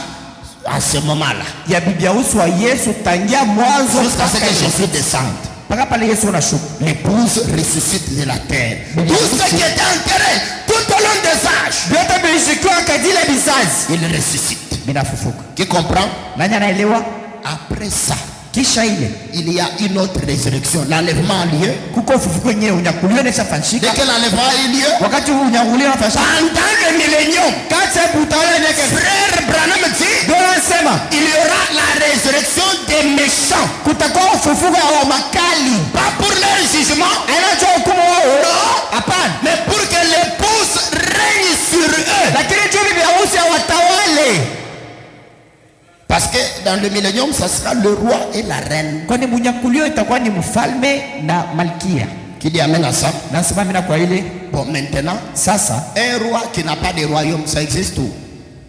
ce moment-là. Ya bibi harusi wa Yesu tangia mwanzo Jusqu'à ce que mpaka Jésus descende. mpaka pale Yesu anashuka. L'épouse ressuscite de la terre. Tout ce qui était enterré tout au long des âges, Vyote vilishikiwa kadile bizazi. il ressuscite. Binafufuka. Qui comprend? Nani anaelewa? Après ça, Kisha ile il y a une autre résurrection. L'enlèvement a lieu. kuko ufufuko yenyewe unyakulio Dès inashafanyika. que l'enlèvement a eu lieu, Wakati unyakulio unafanyika. pendant le millénium, Kati ya utawala miaka Frère Branham dit, ndio anasema il y aura la résurrection des méchants. kutakuwa ufufuko wa makali. Pas pour leur jugement, Anacho hukumu wao. Hapana. mais pour que l'épouse règne sur eux. Lakini tu bibi harusi watawale. Parce que dans le millénium, ça sera le roi et la reine. Kwani munyakulio itakuwa ni mfalme na malkia. Qui dit amen à ça? Nasema mimi na kwa ile Bon, maintenant, sasa un roi qui n'a pas de royaume, ça existe où?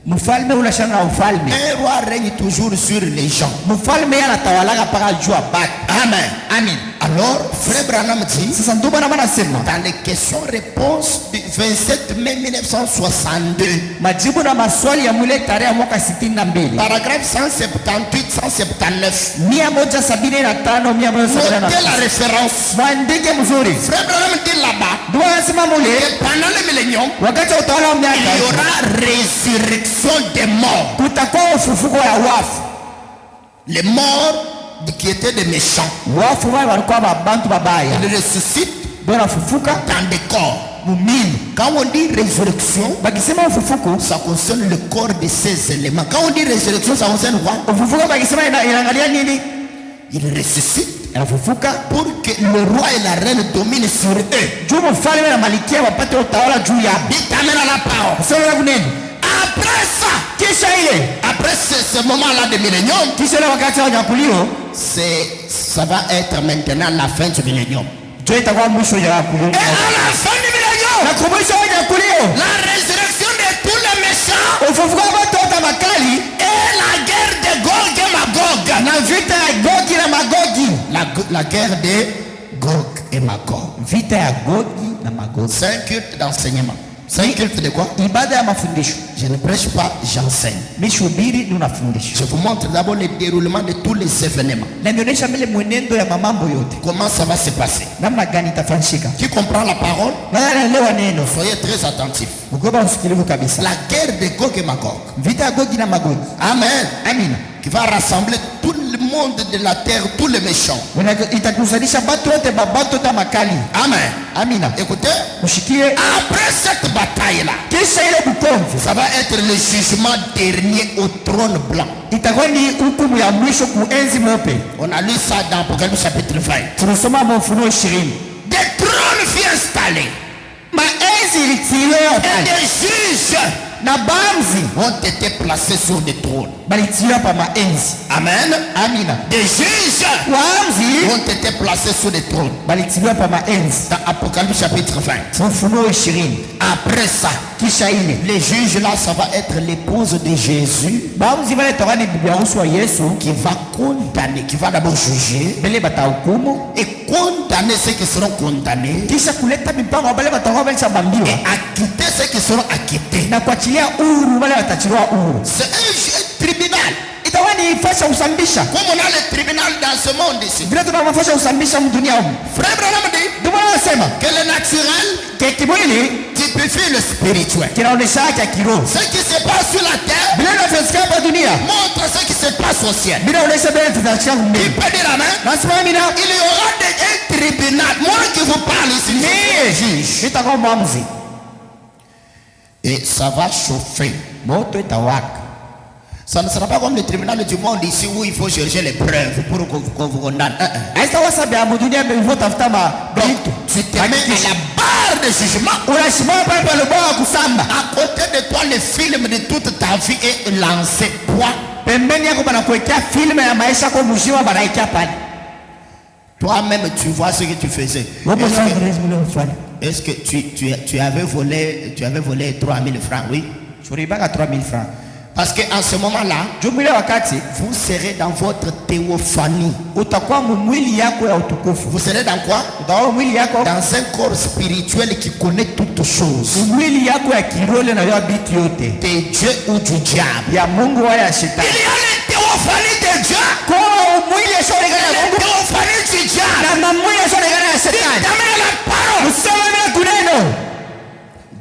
Mfalme unashana na ufalme. Un roi règne toujours sur les gens. Mfalme anatawalaga paka juu ya batu. Amen. Amen. Alors, frère Branham dit, Sasa ndio bwana anasema dans les questions-réponses du 27 mai 1962, majibu na maswali ya mule tarehe ya mwaka 62, paragraphe 178, 179. 175, 179. Notez la référence. Mwandike mzuri. Frère Branham dit là-bas, Ndio anasema mule pendant le millénium, wakati wa utawala wa il miaka y aura résurrection des morts. kutakuwa ufufuko ya wafu. Les morts qui étaient des méchants, Wafu wale walikuwa mabantu babaya. ils ressuscitent Ndio nafufuka dans des corps. mumili. Quand on dit résurrection, Bakisema ufufuko, ça concerne le corps de ces éléments. Quand on dit résurrection, ça concerne quoi? ufufuko bakisema inaangalia nini? Ils ressuscitent Anafufuka pour que le roi et la reine dominent sur eux. juu mfalme na malikia wapate utawala juu ya. Dites amen à la parole. Sasa kuneni? Après ça, Kisha ile, après ce moment-là de millénium, kisha ile wakati wa nyakulio, ça va être maintenant la fin du millénium. ndio itakuwa mwisho wa Et nyakulio. à la fin du millénium, Na kumwisho wa nyakulio, la résurrection de tous les méchants ufufuko wa watu wote makali et la guerre de Gog et Magog. na vita ya Gogi na Magogi. La guerre de Gog et Magog. Vita ya Gogi na Magogi. C'est un culte d'enseignement. C'est un culte de quoi? Ibada ya mafundisho. Je ne prêche pas, j'enseigne. Mishubiri ni unafundisha. Je vous montre d'abord le déroulement de tous les événements. Na nionyesha mbele mwenendo ya mamambo yote. Comment ça va se passer? Namna gani itafanyika. Qui comprend la parole? Na anaelewa neno. Soyez très attentifs. Ukoba usikilivu kabisa. La guerre de Gog et Magog. Vita ya Gogi na Magogi. Amen. Amina. Qui va rassembler tout le monde de la terre, tous les méchants. Itakusanisha batu wote babato ta makali. Amen. Amina. Écoutez, Mushikie. après cette bataille-là, Kisha ile bukomvi. ça va être le jugement dernier au trône blanc. Itakuwa ni hukumu ya mwisho kuenzi mweupe. On a lu ça dans Apocalypse chapitre 20. Tunasoma Ufunuo 20. Des trônes furent installés Maenzi ilitiliwa et pale. des juges Na bamzi ont été placés sur des trônes. balitiliwa pa maenzi. Amen. Amina. Des juges Waamzi ont été placés sur des trônes. balitiliwa pa maenzi. Dans Apocalypse chapitre 20. Ufunuo 20. Après ça, Kisha ile. les juges là, ça va être l'épouse de Jésus Bamzi wale toka ni bibi harusi wa Yesu. qui va condamner, qui va d'abord juger Bele batahukumu. et condamner ceux qui seront condamnés Kisha kuleta mipango wale batakuwa balisha bambiwa. et acquitter ceux qui seront acquittés. Na kuachilia uhuru wale watachiliwa uhuru. C'est un tribunal. Itakuwa ni fasha usambisha. Comme on a le tribunal dans ce monde ici. Vile tunafasha usambisha mdunia humu. Frère Branham dit Ndio maana nasema que le naturel kimwili typifie le spirituel. kinaonesha cha kiroho. Ce qui se passe sur la terre Vile tunasikia hapa dunia montre ce qui se passe au ciel. vinaonesha vile tutasikia Qui mbele. peut dire amen? Nasema mimi na Il y aura un tribunal. Moi qui vous parle ici, je suis juge. itakuwa mwamuzi. Et ça va chauffer. Moto itawaka. Ça ne sera pas comme le tribunal du monde ici où il faut chercher les preuves pour qu'on vous condamne. Haitakuwa sababu ya dunia hivyo tafuta Donc, tu te mets à la barre de jugement. Unasimama pale pale bwana kusamba. À côté de toi, le film de toute ta vie est lancé. Point. Pembeni yako banakuwekea filmu ya maisha kwa mzima banaikea pale. Toi-même, tu vois ce que tu faisais. Est-ce que tu avais volé 3000 francs, oui? Suribaka 3000 francs. Parce qu'en ce moment-là, Jumila wakati vous serez dans votre théophanie. utakuwa mwili yako ya utukufu. Vous serez dans quoi? Utakuwa mwili yako Dans un corps spirituel qui connaît toutes choses. mwili yako ya kiroho na ya bitu yote. De Dieu ou du diable. Ya Mungu wala ya Il shetani. y a la théophanie de Dieu. Kwa mwili yashonekana ya La Mungu théophanie du diable. na mwili yashonekana ya shetani. Amen la parole. Usema bila kuneno.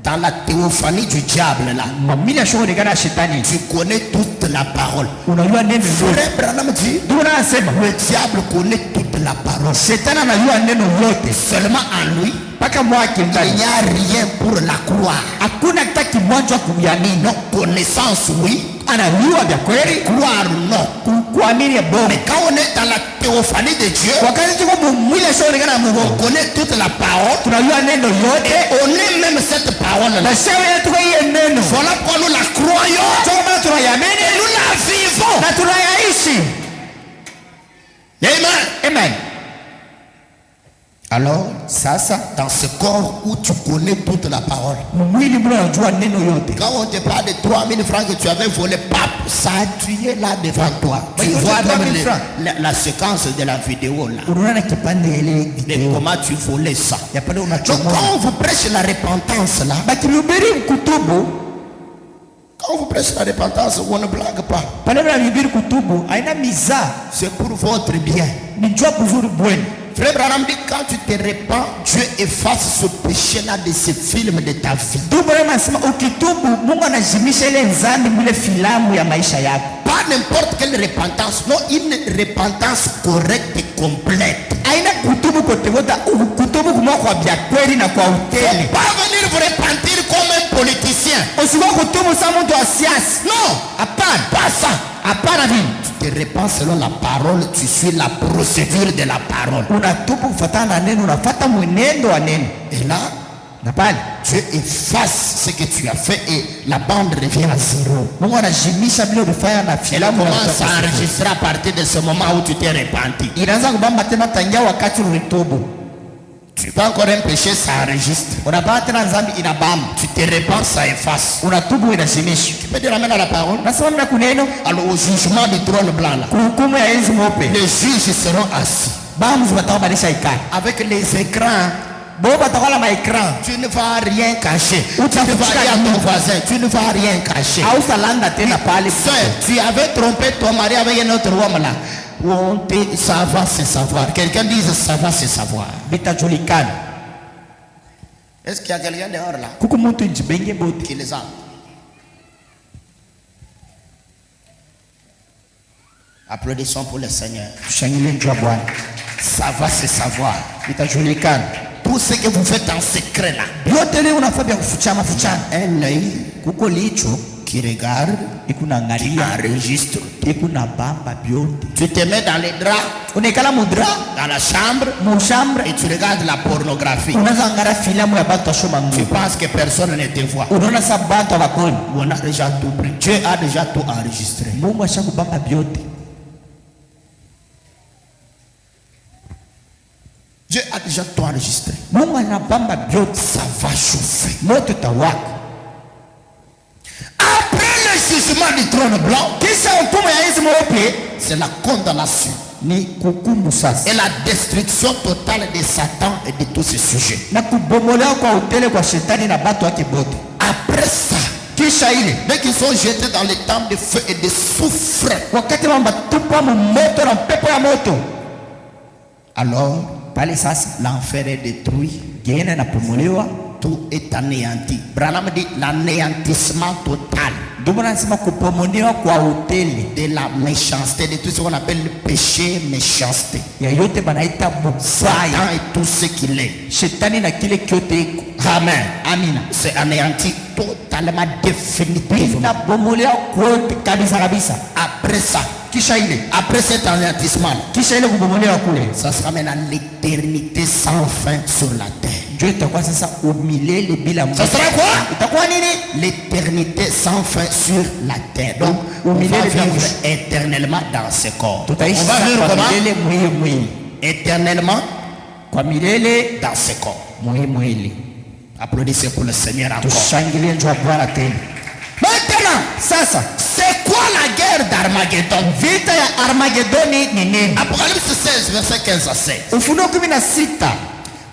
Dans la théophanie du diable là, Mwili yashonekana ya shetani. tu connais toute la parole. Unajua neno lote. Frère Branham dit, Ndio anasema le diable connaît toute la parole. shetani anajua neno lote. Seulement en lui, Paka mwake il ndani. n'y a rien pour la croire. Hakuna kitu kimoja kuamini. Non, connaissance oui, Anajua vya kweli, croire non. kuamini ya bongo. Mais quand on est dans la théophanie de Dieu, Wakati tuko mwili yashonekana ya Mungu. on connaît toute la parole. Tunajua neno yote. On est même cette parole là. Na sema yetu kwa hiyo neno. Voilà pourquoi nous la croyons Kama et tunayamini nous la vivons. na tunayaishi. Amen. Amen. Alors, sasa dans ce corps où tu connais toute la parole, mwili mle unajua neno yote. quand on te parle de 3000 francs que tu avais volé, pap, ça a tué là devant toi. Tu vois même la séquence de la vidéo là. Unaona kipande ile De video. comment tu volais ça. Ya pale Donc unachomoa. quand on vous prêche la repentance là, Bakihubiri kutubu, quand on vous prêche la repentance, on ne blague pas. pale unahubiri kutubu, haina mizaa. C'est pour votre bien. Ni jua kuzuri bweni. Frère Branham dit quand tu te répands, Dieu efface ce péché-là de ce film de ta vie. Tubu anasema ukitubu Mungu anajimisha ile nzambi mwile filamu ya maisha yako. Pas n'importe quelle repentance, non, une repentance correcte et complète. Haina kutubu kote wote, kutubu kumwa kwa vya kweli na kwa utele. Pas venir vous repentir comme un politicien. Usiwe kutubu sa mtu wa siasa. Non, Hapana. pas ça. Hapana vile. Tu te repens selon la parole, tu suis la procédure de la parole. Unatubu kufuatana na neno, unafuata mwenendo wa neno. Et là, Na pale Dieu efface ce que tu as fait et la bande revient à zéro. Mungu anajimisha vile ulifanya na Et là, filamu. commence à enregistrer à partir de ce moment où tu t'es repenti. Inaanza kubamba tena tangia wakati ulitubu. Tu fais encore un péché, ça enregistre. Unapata tena dhambi inabamba. Tu te repens, ça efface. Unatubu inashimisha. Tu peux dire amen à la parole. Nasema mna kuneno Alors au jugement du trône blanc là, kuhukumu ya enzi mweupe. les juges seront assis. Bamuzi watabadilisha ikani. Avec les écrans, Bo batakola maekran. tu ne vas rien cacher. Tu Ou ne vas tafutika dire à ton nini? voisin, tu ne vas rien cacher. Au salanda tena pale. Sœur, tu avais trompé ton mari avec un autre homme là. Ça va se savoir. Quelqu'un dise ça va se savoir. Bitajulikana. Est-ce qu'il y a quelqu'un dehors là Kuku mtu njibenge bote. qui les a? Applaudissons pour le Seigneur. Tushangilie njua Bwana. Ça va se savoir. Bitajulikana. Tout ce que vous faites en secret là. Yote leo unafaa vya kufichama fichana. Un œil Kuko licho qui regarde, qui ikunaangalia, enregistre. ikunabamba byote. Tu te mets dans les draps, Unaikala mudra dans la chambre mushambre, et tu regardes la pornographie. unaanza angalia filamu ya batu washoma Tu nguo. penses que personne ne te voit. Unaona sa batu abakoni. On a déjà tout pris. Dieu a déjà tout enregistré. Mungu ashakubamba byote. Dieu a déjà tout enregistré. Mungu anabamba byote. Ça va chauffer. Moto tawaka. Après le jugement du trône blanc, Kisha hukumu ya enzi mweupe c'est la condamnation ni kukumu sasa. et la destruction totale de Satan et de tous ses sujets. Na kubomolewa kwa utele kwa shetani na batu wake bote. Après ça, Kisha ile dès qu'ils sont jetés dans les temps de feu et de soufre, wakati wamatupa moto na pepo ya moto, alors pale sasa l'enfer est détruit, gehena inapomolewa. tout est anéanti. Branham dit l'anéantissement total Ndio maana nasema kupomolewa kwa utele de la méchanceté, de tout ce qu'on appelle le péché, méchanceté. ya yote banaita mubaya, Satan et tout ce qu'il est. shetani na kile kyote iko. Amen. Amina. C'est anéanti totalement, définitivement. Inabomolewa kwote kabisa kabisa. Après ça, Kisha ile après cet anéantissement, kisha ile kubomolewa kule ça sera maintenant l'éternité sans fin sur la terre. ndio itakuwa sasa umilele bila mwisho. Ça sera quoi? Itakuwa nini? L'éternité sans fin sur la terre. Donc, on va vivre éternellement dans ce corps. On va Tutaishi vivre kwa comment? milele mwili Éternellement kwa milele dans ce corps. mwili. Applaudissez pour le Seigneur encore. Tushangilie njoo Bwana tena. Maintenant, Sasa c'est quoi la guerre d'Armageddon? vita ya Armagedoni ni nini? Apocalypse 16, verset 15 à 16. Ufunuo 16.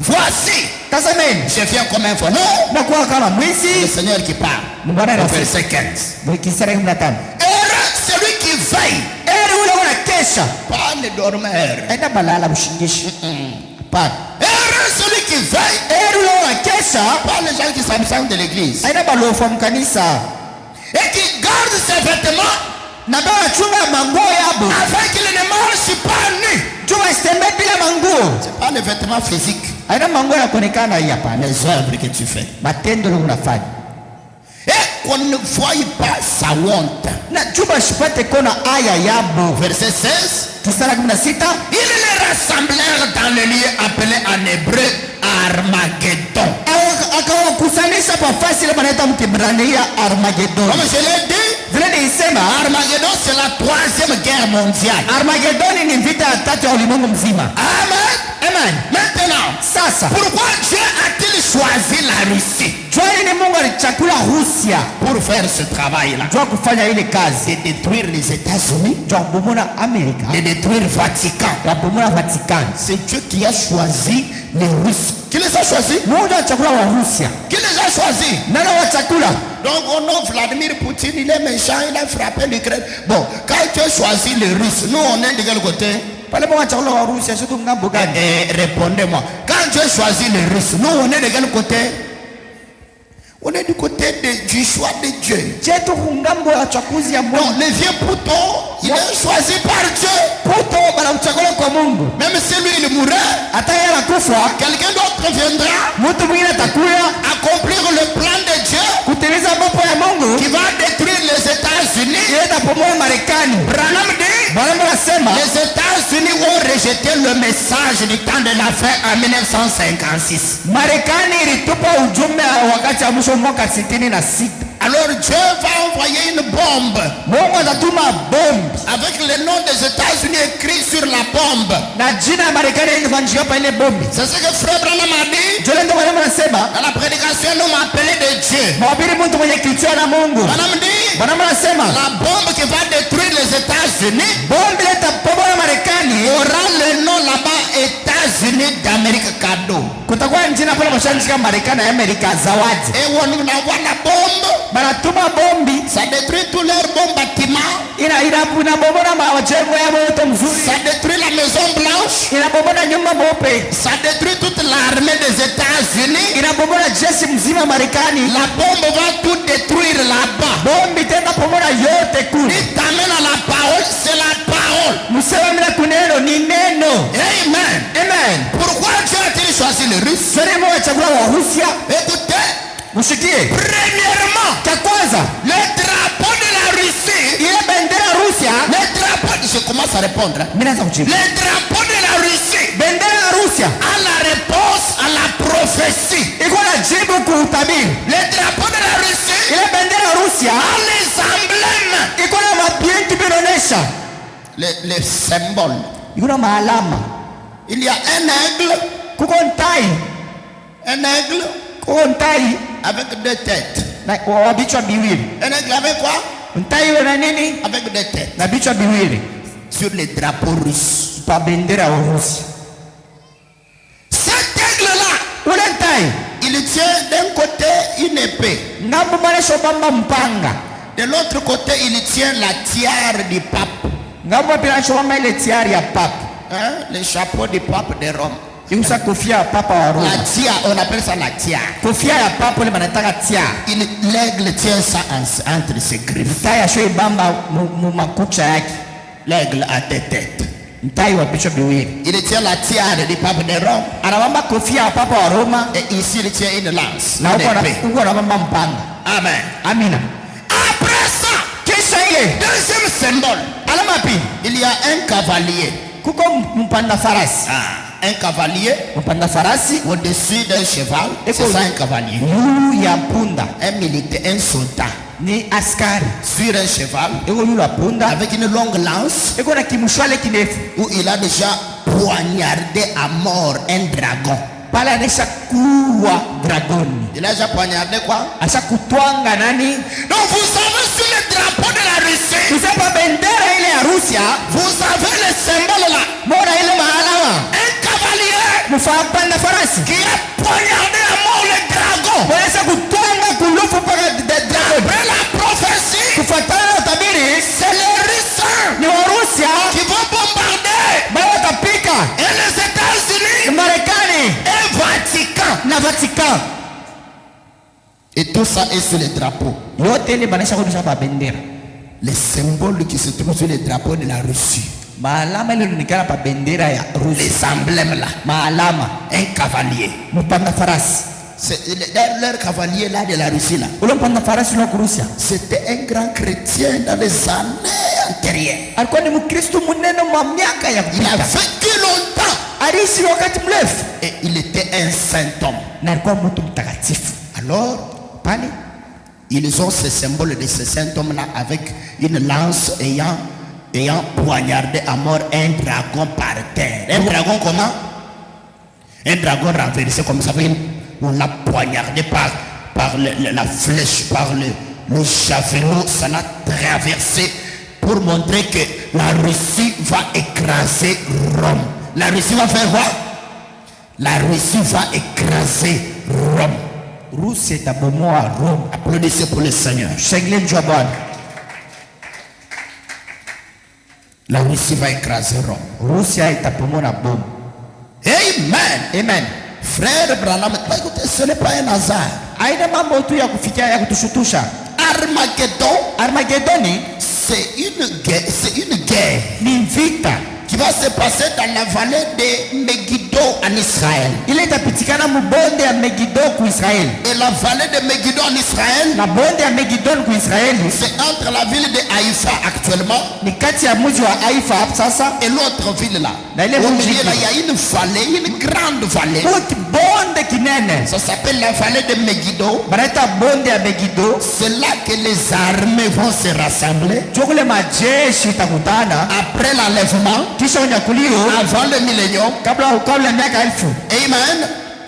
Voici, Tazameni je viens comme un voleur. na kuwa kama Le mwizi. Seigneur qui parle. Bwana Au anasema verset 15. mkisara 15. Heureux celui qui veille, Eri ule unakesha. pas le dormeur. Aina balala mshingishi. Hapana. Heureux celui qui veille, Eri ule unakesha. pas les gens qui s'absentent de l'église. Aina balofa mkanisa. Et qui garde ses vêtements Na ndio wachunga manguo yabo. afin qu'il ne marche pas nu. Chunga isitembee bila manguo. C'est pas les vêtements physiques, Aina manguo yanaonekana hii hapana. les œuvres que tu fais. Matendo leo unafanya. Et qu'on ne voie pas sa honte. Na chumba shipate kona aya yabo. Verset 16. Kisara 16. Ils les rassemblèrent dans le lieu appelé en hébreu Armageddon. Akawakusanisha kwa fasi ile wanaita Mkibrania Armageddon. Comme je l'ai dit, Vile nilisema Armageddon c'est la 3e guerre mondiale. Armageddon ni vita ya tatu ya ulimwengu mzima. Amen. Amen. Amen. Maintenant, Sasa pourquoi Dieu a-t-il choisi la Russie jua nini Mungu alichagua Rusia pour faire ce travail-là? jua kufanya ile kazi, De détruire les États-Unis, jua kubomola Amerika, de détruire le Vatican. ya kubomola Vatican. C'est Dieu qui a choisi les Russes. Qui les a choisis? Mungu alichagua wa Rusia. Qui les a choisis? Nani wachakula? Donc, oh non, Vladimir Poutine, il est méchant, il a frappé l'Ukraine. Bon, quand tu as choisi les Russes, nous, on est de quel côté? Pale Mungu alichagua wa Rusia, sio ngambo gani? Répondez-moi. Quand tu as choisi les Russes, nous, on est de quel côté? On est du côté du choix de Dieu. Chetu ngambo ya chakuzi ya Mungu. Donc, le vieux Pouton, il est choisi par Dieu. Puto bala uchagula kwa Mungu. Même si lui, il mourrait, Hata yeye anakufa, quelqu'un d'autre viendra mtu mwingine atakuya accomplir le plan de Dieu kutimiza mambo ya Mungu. qui va détruire les États-Unis. Yeye atapomoa Marekani. Branham dit, Bwana anasema les États-Unis ont rejeté le message du temps de la fin en 1956. Marekani ilitupa ujumbe wakati wa mwisho mwaka 66. Alors Dieu va envoyer une bombe Mungu atatuma bombe avec le nom des États-Unis écrit sur la bombe. na jina ya Marekani inafanyiwa pa ile bombe. C'est ce que Frère Branham a dit. Jole ndio Bwana anasema, Dans la prédication, nous m'appelait de Dieu. mhubiri mtu mwenye kichwa na Mungu. Branham dit, Bwana anasema la bombe qui va détruire les États-Unis bombe litapomoa Marekani. aura le nom là-bas États-Unis d'Amérique cadeau. Kutakuwa jina pale mashariki kama Marekani ya Amerika zawadi. Et on envoie la bombe, Banatuma bombi ça détruit tous leurs bons bâtiments, inabomola majengo ya moto mzuri. ça détruit la Maison Blanche, Inabomola nyumba mweupe. ça détruit toute l'armée des États-Unis. Inabomola jeshi mzima Marekani. La bombe va tout détruire là-bas. Bombi tena pomola yote kule. Il t'amène à la parole, c'est la parole. Msema mila kuneno ni neno. Amen. Amen. Pourquoi Dieu a-t-il choisi les Russes? Sasa Mungu achagua wa Rusia. Écoutez, Mshikie. premièrement, Cha kwanza, le drapeau de la Russie, ile bendera ya Rusia. le drapeau, je commence à répondre. Mimi naanza kujibu. Le drapeau de la Russie Bendera ya Rusia a la réponse à la prophétie. iko na jibu kuutabiri. Le drapeau de la Russie Ile bendera ya Rusia a les emblèmes, iko na mabinti binaonesha. les symboles. Iko na maalama. Il y a un aigle, Kuko ntai. un aigle Kuko ntai avec deux têtes. na wa bichwa biwili. Un aigle avec quoi? Ntai iwe na nini? Avec deux têtes. Na bichwa biwili. Sur les drapeaux russes. Pa bendera ya Urusi. Cet aigle-là, Ule ntai il tient d'un côté une épée. ngambo manesho bamba mpanga. De l'autre côté, il tient la tiare du pape. Ngambo pia bamba ile tiari ya papa. Hein? Le chapeau du pape de Rome. Yusa kofia ya papa wa Roma. La tiare, on appelle ça la tiare. Kofia ya papa ile banataka tia. L'aigle tient ça entre ses griffes. Ntai asho bamba mu makucha yake. L'aigle a deux têtes. Ntai wa bichwa biwili. Il tient la tiare du pape de Rome. Anabamba kofia ya papa wa Roma Et ici, il tient une lance. na Une épée. uko anabamba mpanga. Amen. Amina. Après ça, Kisha ile deuxième symbole, alama pi il y a un cavalier. kuko mpanda farasi. Un cavalier Mpanda farasi au-dessus d'un cheval. C'est ça un cavalier. yu ya punda Un militaire, un soldat ni askari. sur un cheval Iko yu la punda avec une longue lance iko na kimushwale kinefu. où il a déjà poignardé à mort un dragon. Pale anesha kuwa dragoni. Il a déjà poignardé quoi? Asha kutwanga nani? Donc vous savez sur le drapeau de la Russie, Kusema bendera ile ya Rusia, vous avez le symbole là. mbona ile maalama? Un cavalier Mpanda farasi. qui a poignardé à mort le dragon. Wanaweza kutwanga kulufu paka dragon. Après la prophétie, Kufuatana na utabiri, c'est les Russes ni Warusia qui vont bombarder bao watapika et les États-Unis Marekani et Vatican. na Vatican. Et tout ça est sur les drapeaux. Yote ile banesha kurudisha pa bendera. Les symboles qui se trouvent sur les drapeaux de la Russie. Maalama ile inaonekana pa bendera ya Rusia. Les emblèmes là. Maalama Un cavalier. mpanda farasi. C'est leur cavalier là de la Russie là. Ule mpanda farasi wa Rusia C'était un grand chrétien dans les années antérieures. alikuwa ni Mkristo mnene mwa miaka ya Il a kupita. vécu longtemps. Aliishi wakati mrefu Et il était un saint homme. na alikuwa mtu mtakatifu. Alors, Pale ils ont ce symbole de ce saint homme là avec une lance ayant poignardé à mort un dragon par terre. Un dragon comment? Un dragon renversé comme ça, on l'a poignardé par la flèche, par le javelot, ça l'a traversé pour montrer que la Russie va écraser Rome. La Russie va faire quoi? La Russie va écraser Rome. Russie est à Rome. Applaudissez pour le Seigneur. La Russie va écraser Rome. Russie est à Rome. Amen. Amen. Frère Branham, écoutez, ce n'est pas un hasard. Armageddon, c'est une guerre qui va se passer dans la vallée de Megiddo en Israël. Et la vallée de Megiddo en Israël, c'est entre la ville de Haïfa actuellement et l'autre ville là. Au milieu là, il y a une vallée, une grande vallée. Ça s'appelle la vallée de Megiddo. C'est là que les armées vont se rassembler après l'enlèvement, avant le millénium. Amen.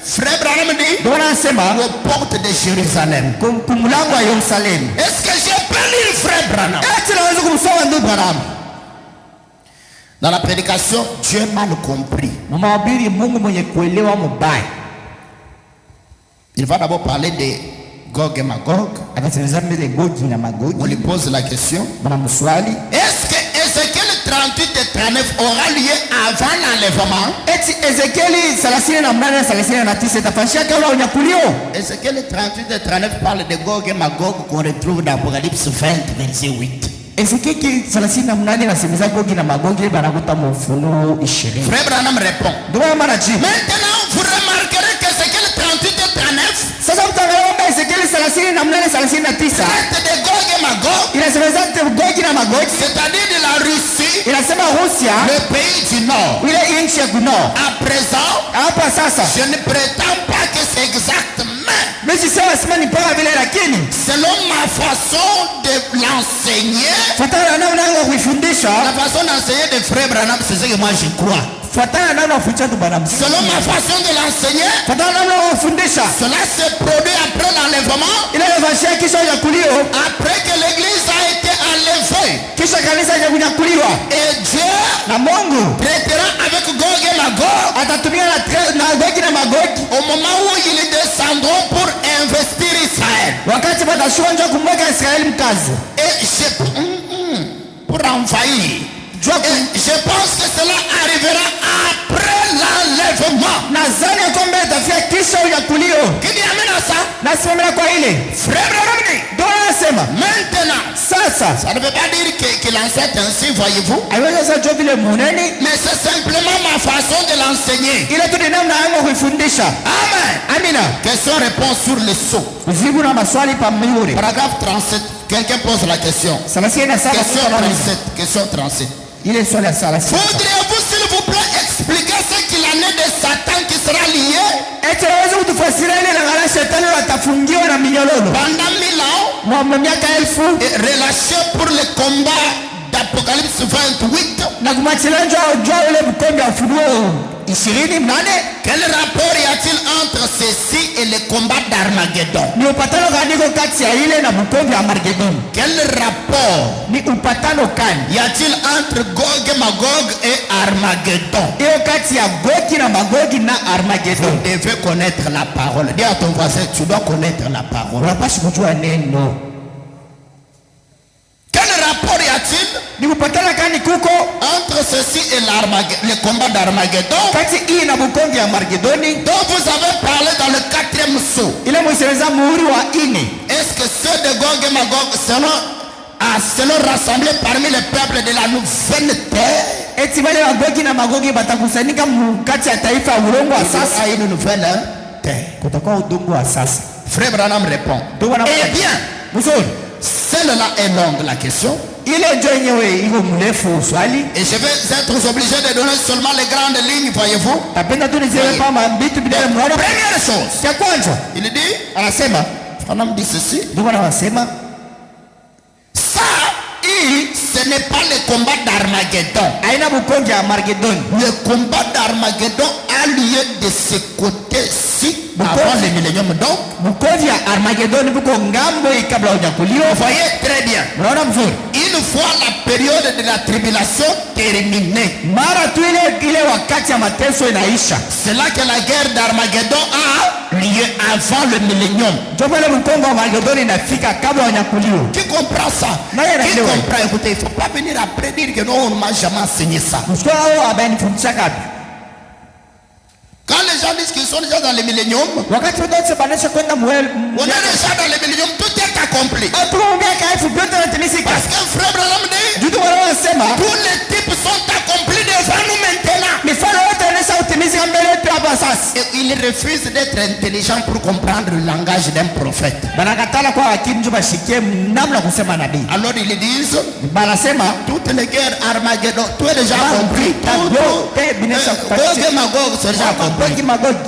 Frère Branham dit aux portes de Jérusalem. Est-ce que j'ai pas lu Frère Branham? Dans la prédication, Dieu m'a mal compris. Il va d'abord parler de Gog et Magog. On lui pose la question. Est-ce que Ézéchiel 38 et 39 aura lieu avant l'enlèvement? Ézéchiel 38 et 39 parle de Gog et Magog qu'on retrouve dans Apocalypse 20, verset 8. Frère Branham répond. Maintenant, vous remarquerez que Ézéchiel 38 et 39 traite de Gog et Magog, c'est-à-dire de la Russie, le pays du Nord. À présent, je ne prétends pas que c'est exactement selon ma façon de l'enseigner. La façon d'enseigner de Frère Branham, c'est ce que moi je crois. Selon ma façon de l'enseigner, cela se produit après l'enlèvement, après que l'église a été enlevée. Et Dieu traitera avec Gog et Magog au moment où ils descendront pour investir Israël. Et pour envahir. Je pense que cela arrivera après l'enlèvement. Qui dit amen à ça? Frère Branham, maintenant, ça ne veut pas dire qu'il enseigne ainsi, voyez-vous. Mais c'est simplement ma façon de l'enseigner. Amen. Question-réponse sur le sceau. Paragraphe 37. Quelqu'un pose la question. Question 37. Voudriez-vous s'il vous plaît expliquer ce qu'il en est de Satan qui sera lié pendant 1000 ans et relâché pour le combat d'Apocalypse 28? Quel rapport y a-t-il entre ceci et le combat d'Armageddon? Quel rapport y a-t-il entre Gog et Magog et Armageddon? Vous devez connaître la parole. Dis à ton voisin, tu dois connaître la parole. Quel rapport y a-t-il entre ceci et le combat d'Armageddon dont vous avez parlé dans le 4e sceau? Est-ce que ceux de Gog et Magog seront rassemblés parmi les peuples de la nouvelle terre? Une nouvelle terre. Frère Branham répond. Eh bien, celle-là est longue la question. Et je vais être obligé de donner seulement les grandes lignes, voyez-vous. Première chose, il dit, Branham dit ceci. Ça, ce n'est pas le combat d'Armageddon. Le combat d'Armageddon a lieu de ce côté-ci avant le millénium. Donc, vous voyez très bien. Une fois la période de la tribulation terminée, c'est là que la guerre d'Armageddon a lieu avant le millénium. Qui comprend ça? Qui comprend? Écoutez, il ne faut pas venir après dire que non, on ne m'a jamais enseigné ça. Quand les gens disent qu'ils sont déjà dans le millénium, on est déjà dans le millénium, tout est accompli. Parce que frère Branham dit, tous les types sont accomplis devant nous maintenant. Et il refuse d'être intelligent pour comprendre le langage d'un prophète. Alors ils disent, toutes les guerres Armageddon, tout est déjà accompli.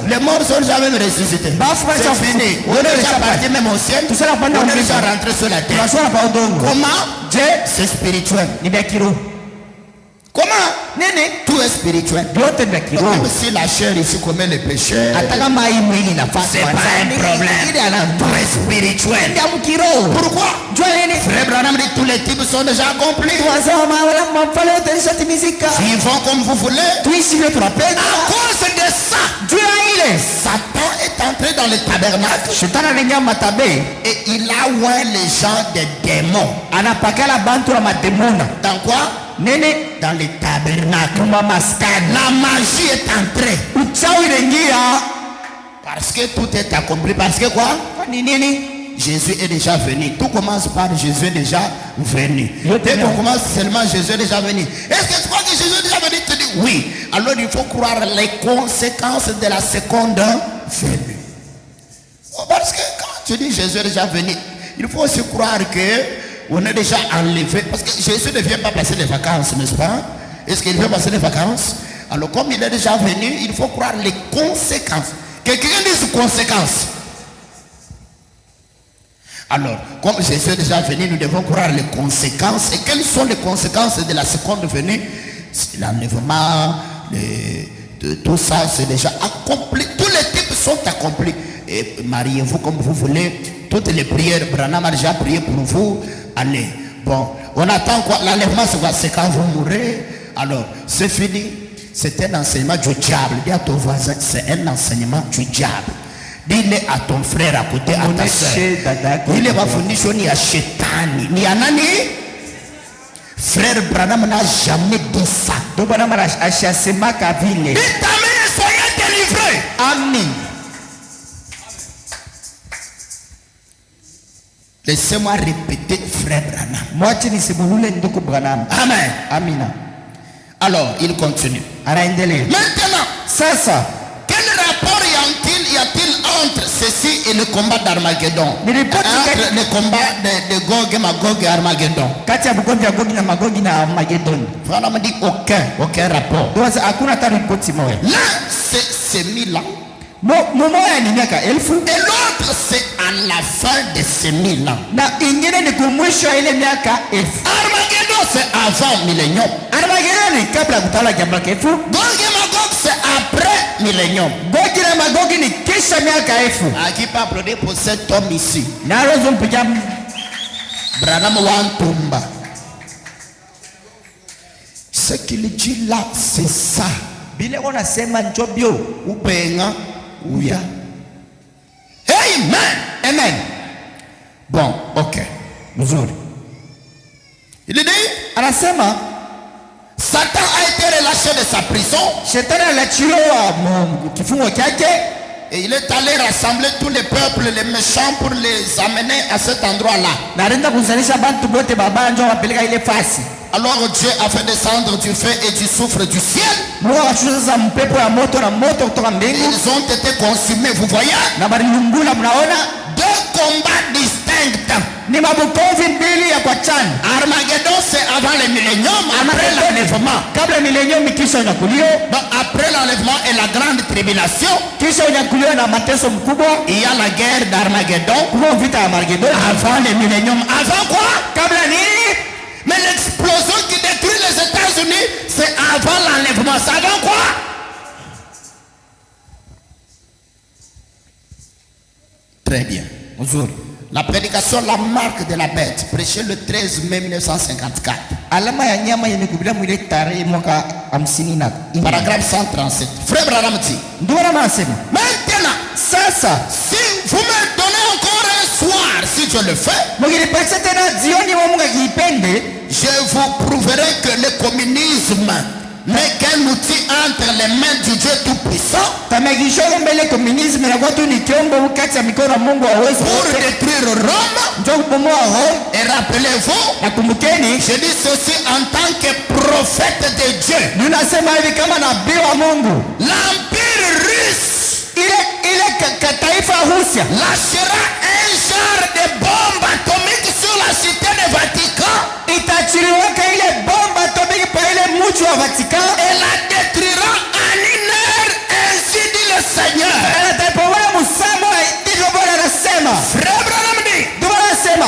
Les morts sont jamais ressuscités. C'est fini. On est déjà parti même au ciel. On est déjà rentré sur la terre. Comment? C'est spirituel. Comment? Tout est spirituel. Même si la chair ici commet le péché, c'est pas un problème. Tout est spirituel. Pourquoi? Frère Branham dit tous les types sont déjà accomplis. S'ils vont comme vous voulez. À cause de ça, Satan est entré dans le tabernacle et il a oint les gens des démons. Dans quoi? Dans le tabernacle. La magie est entrée. Parce que tout est accompli. Parce que quoi? Jésus est déjà venu. Tout commence par Jésus est déjà venu. Dès qu'on commence seulement Jésus est déjà venu. Est-ce que tu crois que Jésus est déjà venu? Tu dis oui. Alors il faut croire les conséquences de la seconde venue. Parce que quand tu dis Jésus est déjà venu, il faut aussi croire que on est déjà enlevé. Parce que Jésus ne vient pas passer les vacances, n'est-ce pas? Est-ce qu'il vient passer les vacances? Alors comme il est déjà venu, il faut croire les conséquences. Quelqu'un dise conséquences. Alors, comme Jésus est déjà venu, nous devons croire les conséquences. Et quelles sont les conséquences de la seconde venue? L'enlèvement, de tout ça, c'est déjà accompli. Tous les types sont accomplis. Et mariez-vous comme vous voulez. Toutes les prières, Branham a déjà prié pour vous. Allez, bon, on attend quoi? L'enlèvement, c'est quand vous mourrez. Alors, c'est fini. C'est un enseignement du diable. Dis à ton voisin, c'est un enseignement du diable. Dis-le à ton frère à côté, à ta soeur. Il va venir ni à Chétani, ni à Nani. Frère Branham n'a jamais dit ça. Dis amen, soyez délivrés. Amen. Laissez-moi répéter, frère Branham. Amen. Amen. Alors, il continue. Maintenant, quel rapport y a-t-il entre ceci et le combat d'Armageddon? Entre le combat de Gog et Magog et Armageddon. Voilà, me dit aucun rapport. Là, c'est 1000 ans. Et l'autre, c'est à la fin de ces 1000 ans. Armageddon, c'est avant millénium. Gog et Magog, c'est après millénium. À qui peut applaudir pour cet homme ici? Branham Wantumba. Ce qu'il dit là, c'est ça. Oui. Amen. Amen. Bon, ok. Il dit, Satan a été relâché de sa prison. Et il est allé rassembler tous les peuples, les méchants, pour les amener à cet endroit-là. Alors Dieu a fait descendre du feu et du soufre du ciel. Ils ont été consumés, vous voyez? Deux combats distincts. Armageddon, c'est avant le millénium, après l'enlèvement. Donc après l'enlèvement et la grande tribulation, il y a la guerre d'Armageddon. Avant le millénium. Avant quoi? Mais l'explosion qui détruit les États-Unis, c'est avant l'enlèvement. C'est avant quoi? Très bien. La prédication La marque de la bête, prêché le 13 mai 1954. Alama ya nyama imekubilia mwile tarehe mwaka 50 na paragraphe 137. Frère Branham dit, maintenant, sasa, si vous me donnez encore un soir, si je le fais, je vous prouverai que le communisme n'est qu'un outil entre les mains du Dieu Tout-Puissant pour détruire Rome. Et rappelez-vous, je dis ceci en tant que prophète de Dieu. L'empire russe lâchera un genre de bombe atomique sur la cité de Vatican. Et la détruira en une heure, ainsi dit le Seigneur. Frère Branham dit,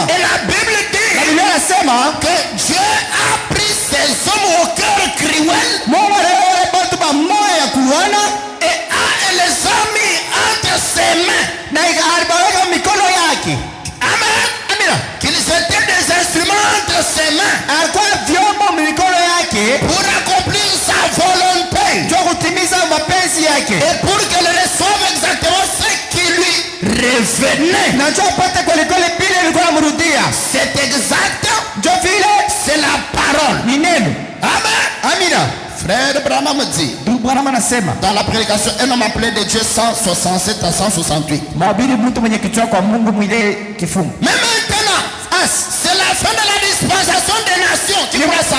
et la Bible dit que Dieu a pris ses hommes au cœur cruel et les a mis entre ses mains. Amen. Qu'ils étaient des instruments entre ses mains pour accomplir sa volonté et pour qu'elle reçoive exactement ce qui lui revenait. C'est exact. C'est la parole. Amen. Frère Branham dit dans la prédication, un homme appelé de Dieu 167 à 168. Mais maintenant, c'est la fin de la dispensation des nations. Tu vois ça?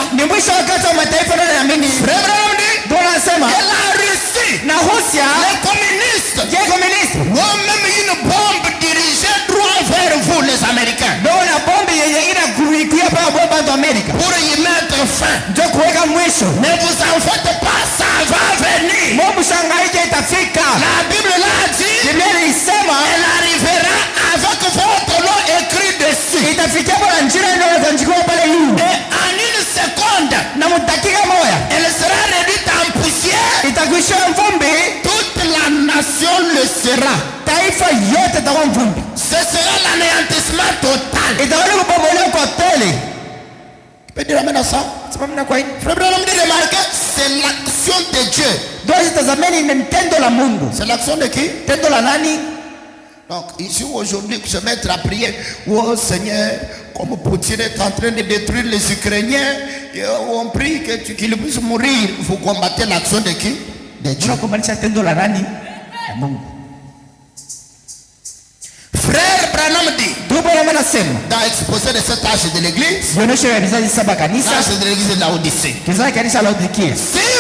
Frère Branham dit, et la Russie, les communistes, ont même une bombe dirigée droit vers vous, les Américains, pour y mettre fin. Ne vous en faites pas, ça va venir. La Bible l'a dit, elle arrivera avec votre nom écrit dessus. Et en une seconde, elle sera réduite en poussière. Toute la nation le sera. Ce sera l'anéantissement total. Tu peux dire amen à ça? Frère Branham dit, remarquez, c'est l'action de Dieu. C'est l'action de qui? Donc ici aujourd'hui, je vais mettre à prier. Oh Seigneur, comme Poutine est en train de détruire les Ukrainiens, et on prie qu'ils puissent mourir. Vous combattez l'action de qui? De Dieu. Frère Branham dit, dans l'exposé de cet âge de l'église, l'âge de l'église de l'Odyssée, si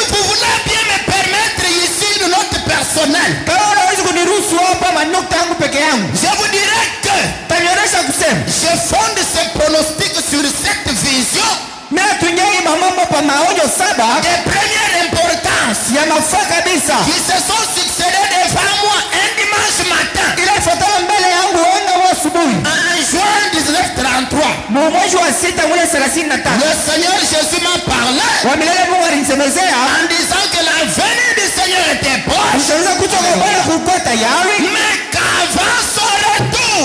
vous voulez bien me permettre ici une note personnelle, je vous dirais que je fonde ce pronostic sur cette vision de première importance qui se sont succédés devant moi un dimanche matin en juin 1933. Le Seigneur Jésus m'a parlé en disant que la venue du Seigneur était proche, mais qu'avant son retour,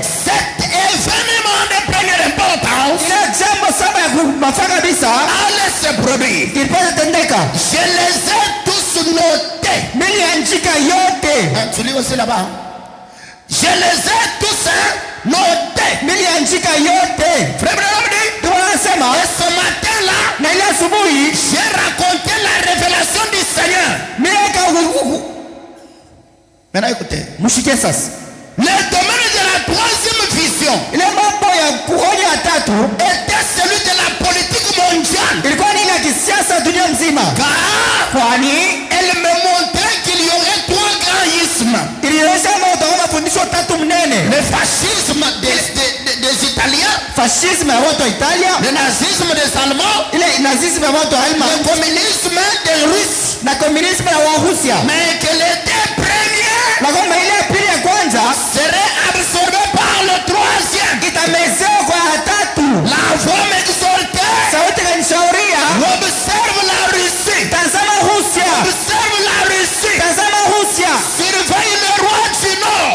cet événement de première importance allait se produire. Je les ai tous notés. Tu lis aussi là-bas. Je les ai tous notés. Frère Branham dit, et ce matin-là, j'ai raconté la révélation du Seigneur. Maintenant écoutez. Le domaine de la troisième vision était celui de la politique mondiale. Car elle me montrait qu'il y aurait trois grands ismes. Le fascisme des Italiens, le nazisme des Allemands, le communisme des Russes. Mais que les deux premiers serait absorbé par le troisième. La voix m'exaltait. Observe la Russie. Observe la Russie. Surveille le roi du Nord.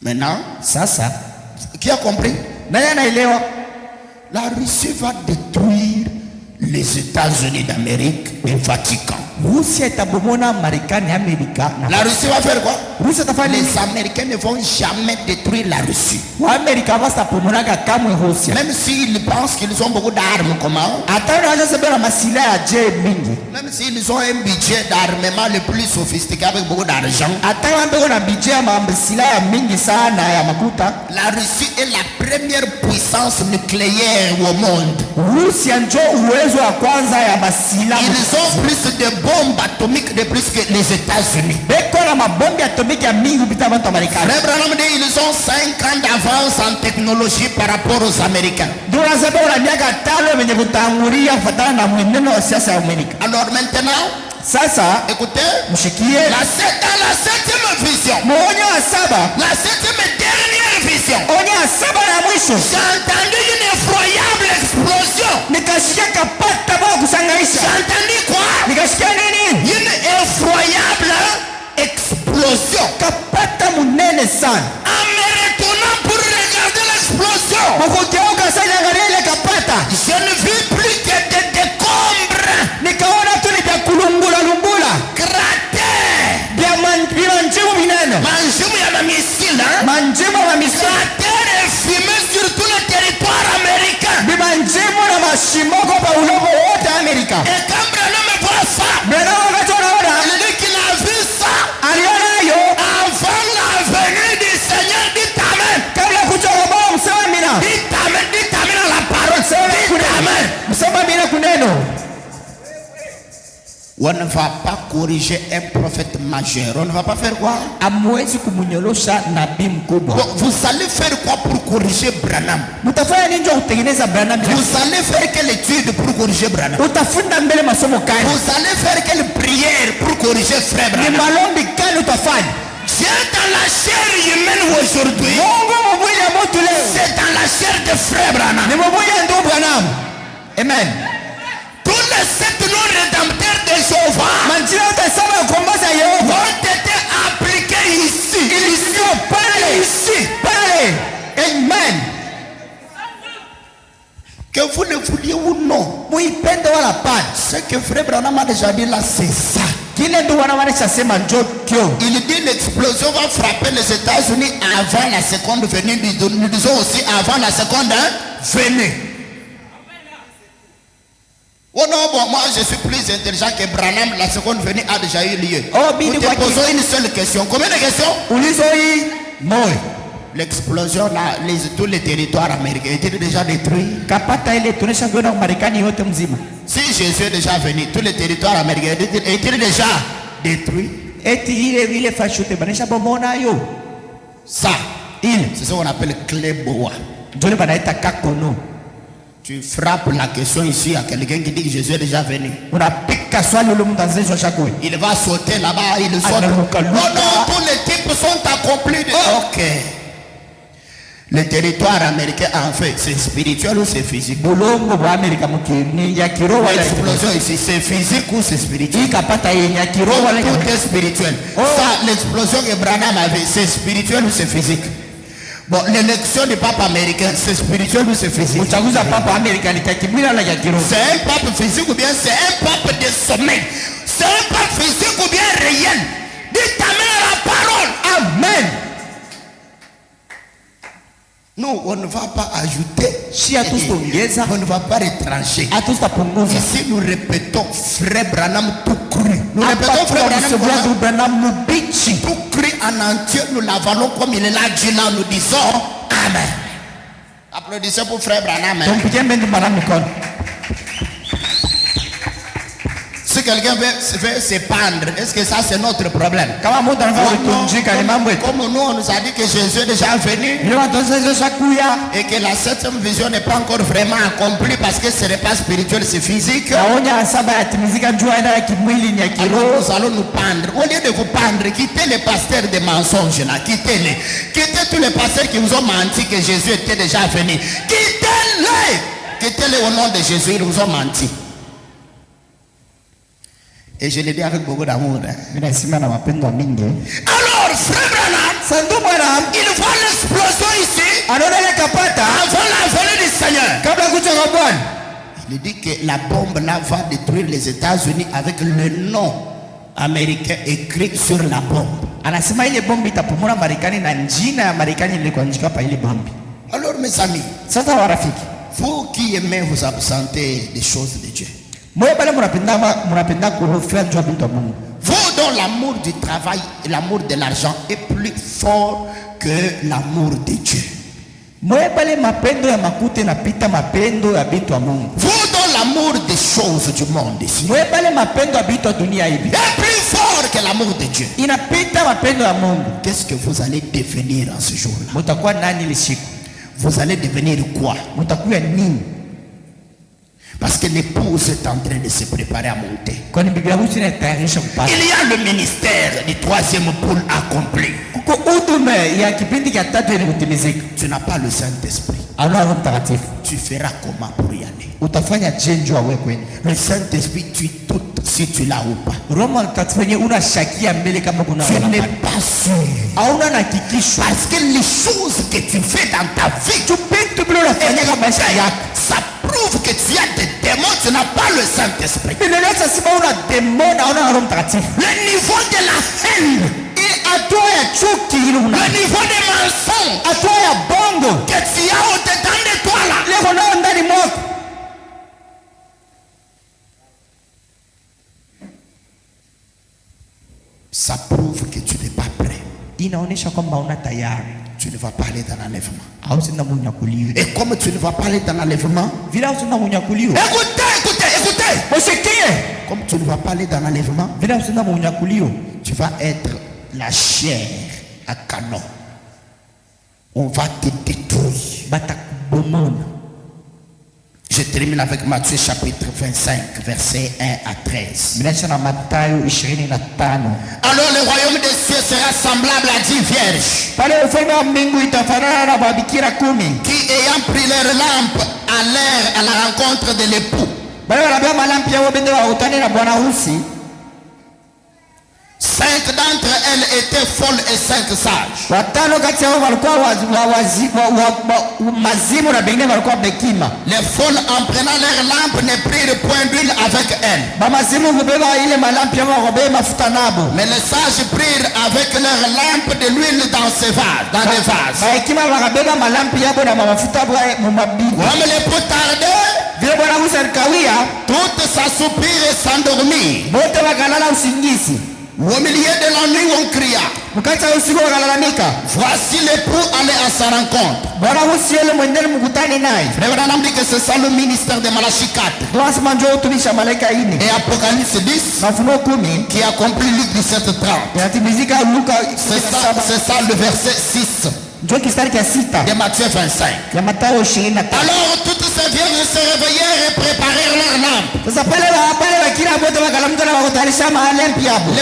Maintenant, Sasa qui a compris? nani anaelewa? La Russie va détruire les États-Unis d'Amérique et Vatican. Rusia itabomona Marekani, Amerika. La Russie va faire quoi? Rusia itafanya nini? Les Américains ne vont jamais détruire la Russie. Waamerika hawatapomonaka kamwe Rusia. Même s'ils pensent qu'ils ont beaucoup d'armes, comment? Hata wanaweza sebera masilaha ya je mingi. Même s'ils ont un budget d'armement le plus sophistiqué avec beaucoup d'argent. Hata wambeko na budget ya masilaha mingi sana ya makuta. La Russie est la première puissance nucléaire au monde. Rusia njo uwezo wa kwanza ya masilaha. Ils ont plus de bombes atomiques de plus que les États-Unis. Beko na mabombi atomiki ya mingi kupita watu wa Marekani. Frère Branham dit ils ont 5 ans d'avance en technologie par rapport aux Américains. Ndio nasema una miaka 5 wenye kutangulia kufuatana na mwenendo wa siasa ya Amerika. Alors maintenant, Sasa écoutez, mshikie dans la 7e vision, muonyo wa saba, la 7e et dernière vision, onyo wa saba ya mwisho, j'ai entendu une effroyable explosion. nikasikia kapata bao kusangaisha. J'ai entendu quoi? Nikasikia nini? Une effroyable explosion. Kapata munene sana. En me retournant pour regarder l'explosion, Mkugeuka sasa niangalia ile kapata, je ne vis plus que des décombres, nikaona tu ni vya kulungula lungula cratères, vya manjimu minene, manjumu ya mamisile, manjimu na misiri, cratères et fumées sur tout le territoire américain. manjimu na mashimoko pa ulogo wote Amerika. Et quand Branham me voit ça, Bwana wakati anaona il dit qu'il a vu ça aliona hiyo avant la venue du Seigneur. Dites Amen. kabla kuja kwa Bwana, msema mina. Dites Amen à la parole. Dites Amen. Msema mina kuneno. On ne va pas corriger un prophète majeur. On ne va pas faire quoi? Amwezi kumunyolosha nabii mkubwa. Donc, vous allez faire quoi pour corriger Branham? Mtafanya nini ndio kutengeneza Branham? Vous allez faire quelle étude pour corriger Branham? Utafunda mbele masomo kani? Vous allez faire quelle prière pour corriger frère Ni Branham? malombi kani utafanya? C'est dans la chair humaine aujourd'hui. Mungu mwili ya mtu leo. C'est dans la chair de frère Branham. Ni mwili ya ndugu Branham. Amen. Tous les 7 noms rédempteurs de Jéhovah Manjira utasema kukomboza Yehova ont été appliqués ici. ilisio pale. Amen. Que vous le vouliez ou non, Muipende wala pana. ce que frère Branham a déjà dit là, c'est ça. Kile ndio wanawalisha sema njoo kio. Il dit l'explosion va frapper les États-Unis avant la seconde venue. Nous disons aussi avant la seconde venue. Oh non, bon, moi je suis plus intelligent que Branham. La seconde venue a déjà eu lieu. Oh, Nous te posons une seule question. Combien de questions? Ulizo hii moyo. L'explosion là, tous les territoires américains étaient déjà détruits. Kapata ile tunesha kwenda Marekani yote mzima. Si Jésus est déjà venu, tous les territoires américains étaient déjà détruits. Eti ile vile fashote banisha bomona yo. Ça, c'est ce qu'on appelle clé boa. Jole banaita kakono. Tu frappes la question ici à quelqu'un qui dit que Jésus est déjà venu. Unapika swali ule mtu anzesha shakwe. Il va sauter là-bas, il saute. Oh non, tous les types sont accomplis. Ok. Le territoire américain, en fait, c'est spirituel ou c'est physique? Bolongo bwa Amerika mukini ya kiroho wala l'explosion ici, c'est physique ou c'est spirituel? ikapata ya kiroho wala tout est spirituel. Ça, l'explosion que Branham avait, c'est spirituel ou c'est physique? Bon, l'élection du pape américain, c'est spirituel ou c'est physique? uchaguzi wa papa Amerika ni kimwili la ya kiroho. C'est un pape physique ou bien c'est un pape de sommeil? C'est un pape physique ou bien réel? Dites Amen à la parole. Amen. Nous, on ne va pas ajouter. On ne va pas retrancher. Ici, nous répétons frère Branham tout cru. Nous répétons frère Branham tout cru en entier. Nous l'avalons comme il est là, Dieu là, nous disons Amen. Applaudissez pour frère Branham. Si quelqu'un veut se pendre, est-ce que ça c'est notre problème? Comme nous on nous a dit que Jésus est déjà venu et que la 7e vision n'est pas encore vraiment accomplie parce que ce n'est pas spirituel, c'est physique. Alors nous allons nous pendre. Au lieu de vous pendre, quittez les pasteurs de mensonges là, quittez-les. Quittez tous les pasteurs qui vous ont menti que Jésus était déjà venu. Quittez-les. Quittez-les au nom de Jésus, ils vous ont menti. Et je le dis avec beaucoup d'amour. Alors, frère Branham, il voit Il dit que la bombe là va détruire les États-Unis avec le nom américain écrit sur la bombe. Anasema ile bombe itapomona Marekani na jina ya Marekani lilikuandikwa pa ile bombe. Alors mes amis, sasa warafiki, vous qui aimez vous absenter des choses de Dieu, vous dont l'amour du travail et l'amour de l'argent est plus fort que l'amour de Dieu. Vous dont l'amour des choses du monde ici est plus fort que l'amour de Dieu. Qu'est-ce que vous allez devenir en ce jour-là? Vous allez devenir quoi? Parce que l'épouse est en train de se préparer à monter. Il y a le ministère du troisième pôle accompli. Tu n'as pas le Saint-Esprit. Tu feras comment pour y aller? Le Saint-Esprit, tu doutes si tu l'as ou pas. Tu n'es pas sûr. Parce que les choses que tu fais dans ta vie, ça prouve que tu as des démons, tu n'as pas le Saint-Esprit. Le niveau de la haine, le niveau des mensonges que tu as au-dedans de toi là, ça prouve que tu n'es pas prêt. Tu ne vas pas aller dans l'enlèvement. Et comme tu ne vas pas aller dans l'enlèvement, écoutez. Comme tu ne vas pas aller dans l'enlèvement, tu vas être la chair à canon. On va te détruire. Je termine avec Matthieu chapitre 25, versets 1 à 13. Alors le royaume des cieux sera semblable à 10 vierges qui, ayant pris leur lampe, allèrent à la rencontre de l'époux. 5 d'entre elles étaient folles et 5 sages. Les folles, en prenant leur lampe, ne prirent point d'huile avec elles. Mais les sages prirent avec leur lampe de l'huile dans des vases. Comme les pots tardaient, toutes s'assoupirent et s'endormirent. Au milieu de la nuit, on cria. Voici l'époux aller à sa rencontre. Frère Branham dit que c'est ça le ministère de Malachie 4. Et Apocalypse 10 qui accomplit Luc 17:30. C'est ça le verset 6 de Matthieu 25. Alors toutes ces vierges se réveillèrent et préparèrent leur lampe. Les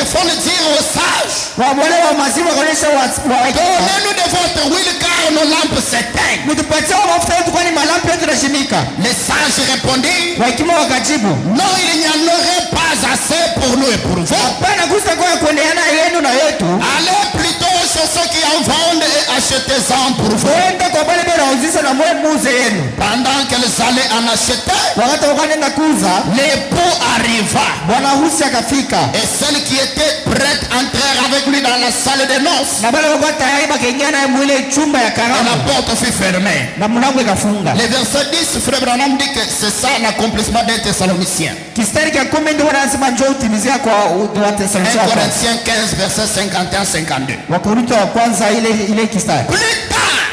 folles dirent aux sages, donnez-nous de votre huile car nos lampes s'éteignent. Les sages répondirent, non, il n'y en aurait pas assez pour nous et pour vous. Allez plutôt chez ceux qui en vendent et achetez-en pour vous. Pendant qu'elles allaient en acheter, l'époux arriva. Et celles qui étaient prêtes entrèrent avec lui dans la salle des noces. Et la porte fut fermée. Le verset 10, Frère Branham dit que c'est ça l'accomplissement des Thessaloniciens. 1 Corinthiens 15, verset 51-52. Plus tard,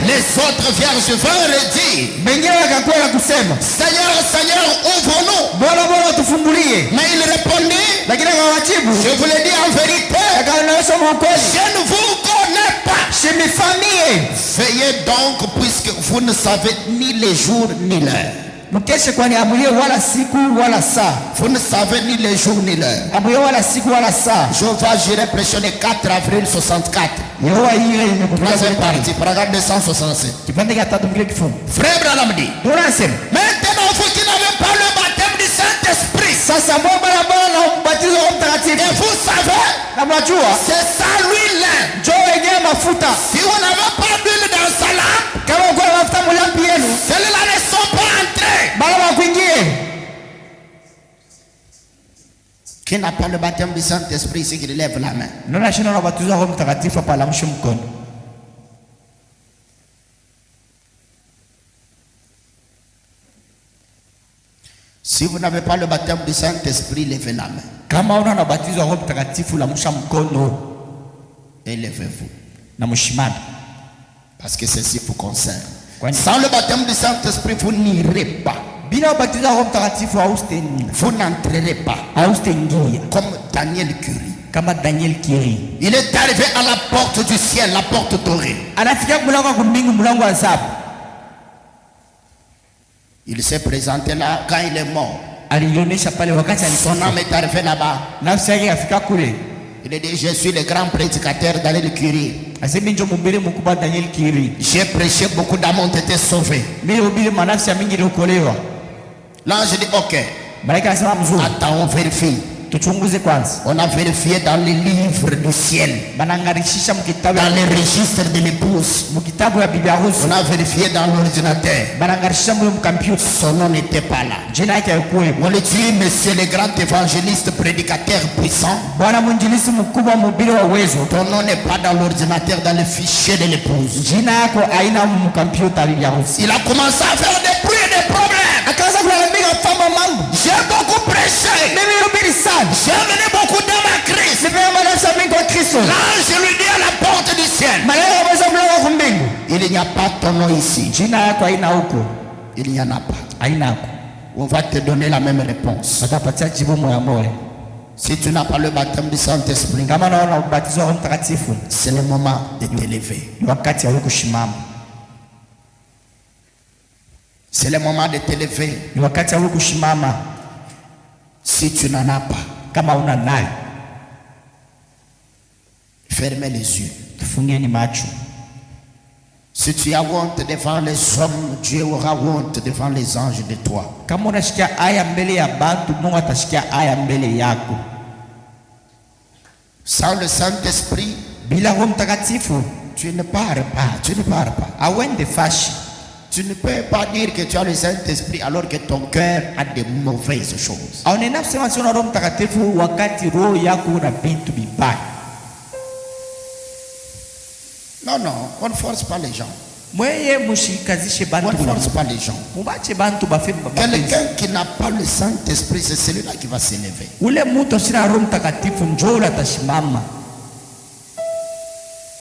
les autres vierges vinrent et dirent, Seigneur, Seigneur, ouvre-nous. Mais il répondit, je vous le dis en vérité, je ne vous connais pas. Veillez donc, puisque vous ne savez ni les jours ni l'heure. Vous ne savez ni les jours ni l'heure. J'irai prêcher le 4 avril 64. Troisième partie, paragraphe 267. Frère Branham dit, maintenant vous qui n'avez pas le baptême du Saint-Esprit, et vous savez, c'est ça l'huile. Si on n'avait pas d'huile dans sa lampe, celles-là ne sont pas entrées. Qui n'a pas le baptême du Saint-Esprit, c'est qu'il lève la main. Nona shina na batizo Roho Mtakatifu hapa alamshe mkono. Si vous n'avez pas le baptême du Saint-Esprit, levez la main. Kama una na batizo Roho Mtakatifu lamsha mkono. Élevez-vous. Na mshimame. Parce que ceci vous concerne. Sans le baptême du Saint-Esprit, vous n'irez pas. Bila batizo Roho Mtakatifu haustengi. Vous n'entrerez pas. Haustengia. Comme Daniel Curie. Kama Daniel Curie. Il est arrivé à la porte du ciel, la porte dorée. Anafika mlango wa mbingu, mlango wa dhahabu. Il s'est présenté là quand il est mort. Alionyesha pale wakati alikufa. Son âme est arrivée là-bas. Nafsi yake afika kule. Il a dit, je suis le grand prédicateur Daniel Curie. Asemi ndio mhubiri mkubwa Daniel Curie. J'ai prêché, beaucoup d'âmes ont été sauvées. Mimi hubiri manafsi mingi iliokolewa. L'ange dit, ok. Malaika anasema mzuri. Attends, on vérifie. Tuchunguze kwanza. On a vérifié dans les livres du ciel. Banangarishisha mkitabu. Dans les registres de l'épouse. Mkitabu ya bibi harusi. On a vérifié dans l'ordinateur. Banangarishisha mu computer. Son nom n'était pas là. Jina yake haikuwepo. On le dit, monsieur le grand évangéliste prédicateur puissant. Bwana mwinjilisi mkubwa mhubiri wa uwezo. Ton nom n'est pas dans l'ordinateur, dans le fichier de l'épouse. Jina yako haina mu computer bibi harusi. Il a commencé à faire des bruits et des problèmes. Akaanza kulalamika mfamo mangu. J'ai beaucoup prêché. Mimi hubiri sana. J'ai amené beaucoup d'hommes à Christ. L'ange lui dit à la porte du ciel. Il n'y a pas ton nom ici. Il n'y en a pas. On va te donner la même réponse. Si tu n'as pas le baptême du Saint-Esprit, c'est le moment de t'élever. C'est le moment de t'élever. Si tu n'en as pas, kama una nayo, fermez les yeux. Tufungeni macho. Si tu as honte devant les hommes, Dieu aura honte devant les anges de toi. Kama unashikia aya mbele ya bantu, Mungu atashikia aya mbele yako. Sans le Saint-Esprit, bila Roho Mtakatifu, tu ne pars pas. Tu ne pars pas. Awende fashi. Tu ne peux pas dire que tu as le Saint-Esprit alors que ton cœur a de mauvaises choses. Aunena kusema sio na Roho Mtakatifu wakati roho yako una vitu vibaya. Non, non, on ne force pas les gens. Mweye mushikazishe bantu. On ne force pas les gens. Mubache bantu bafe. Quelqu'un qui n'a pas le Saint-Esprit, c'est celui-là qui va s'élever. Ule mtu sina Roho Mtakatifu njoo atashimama.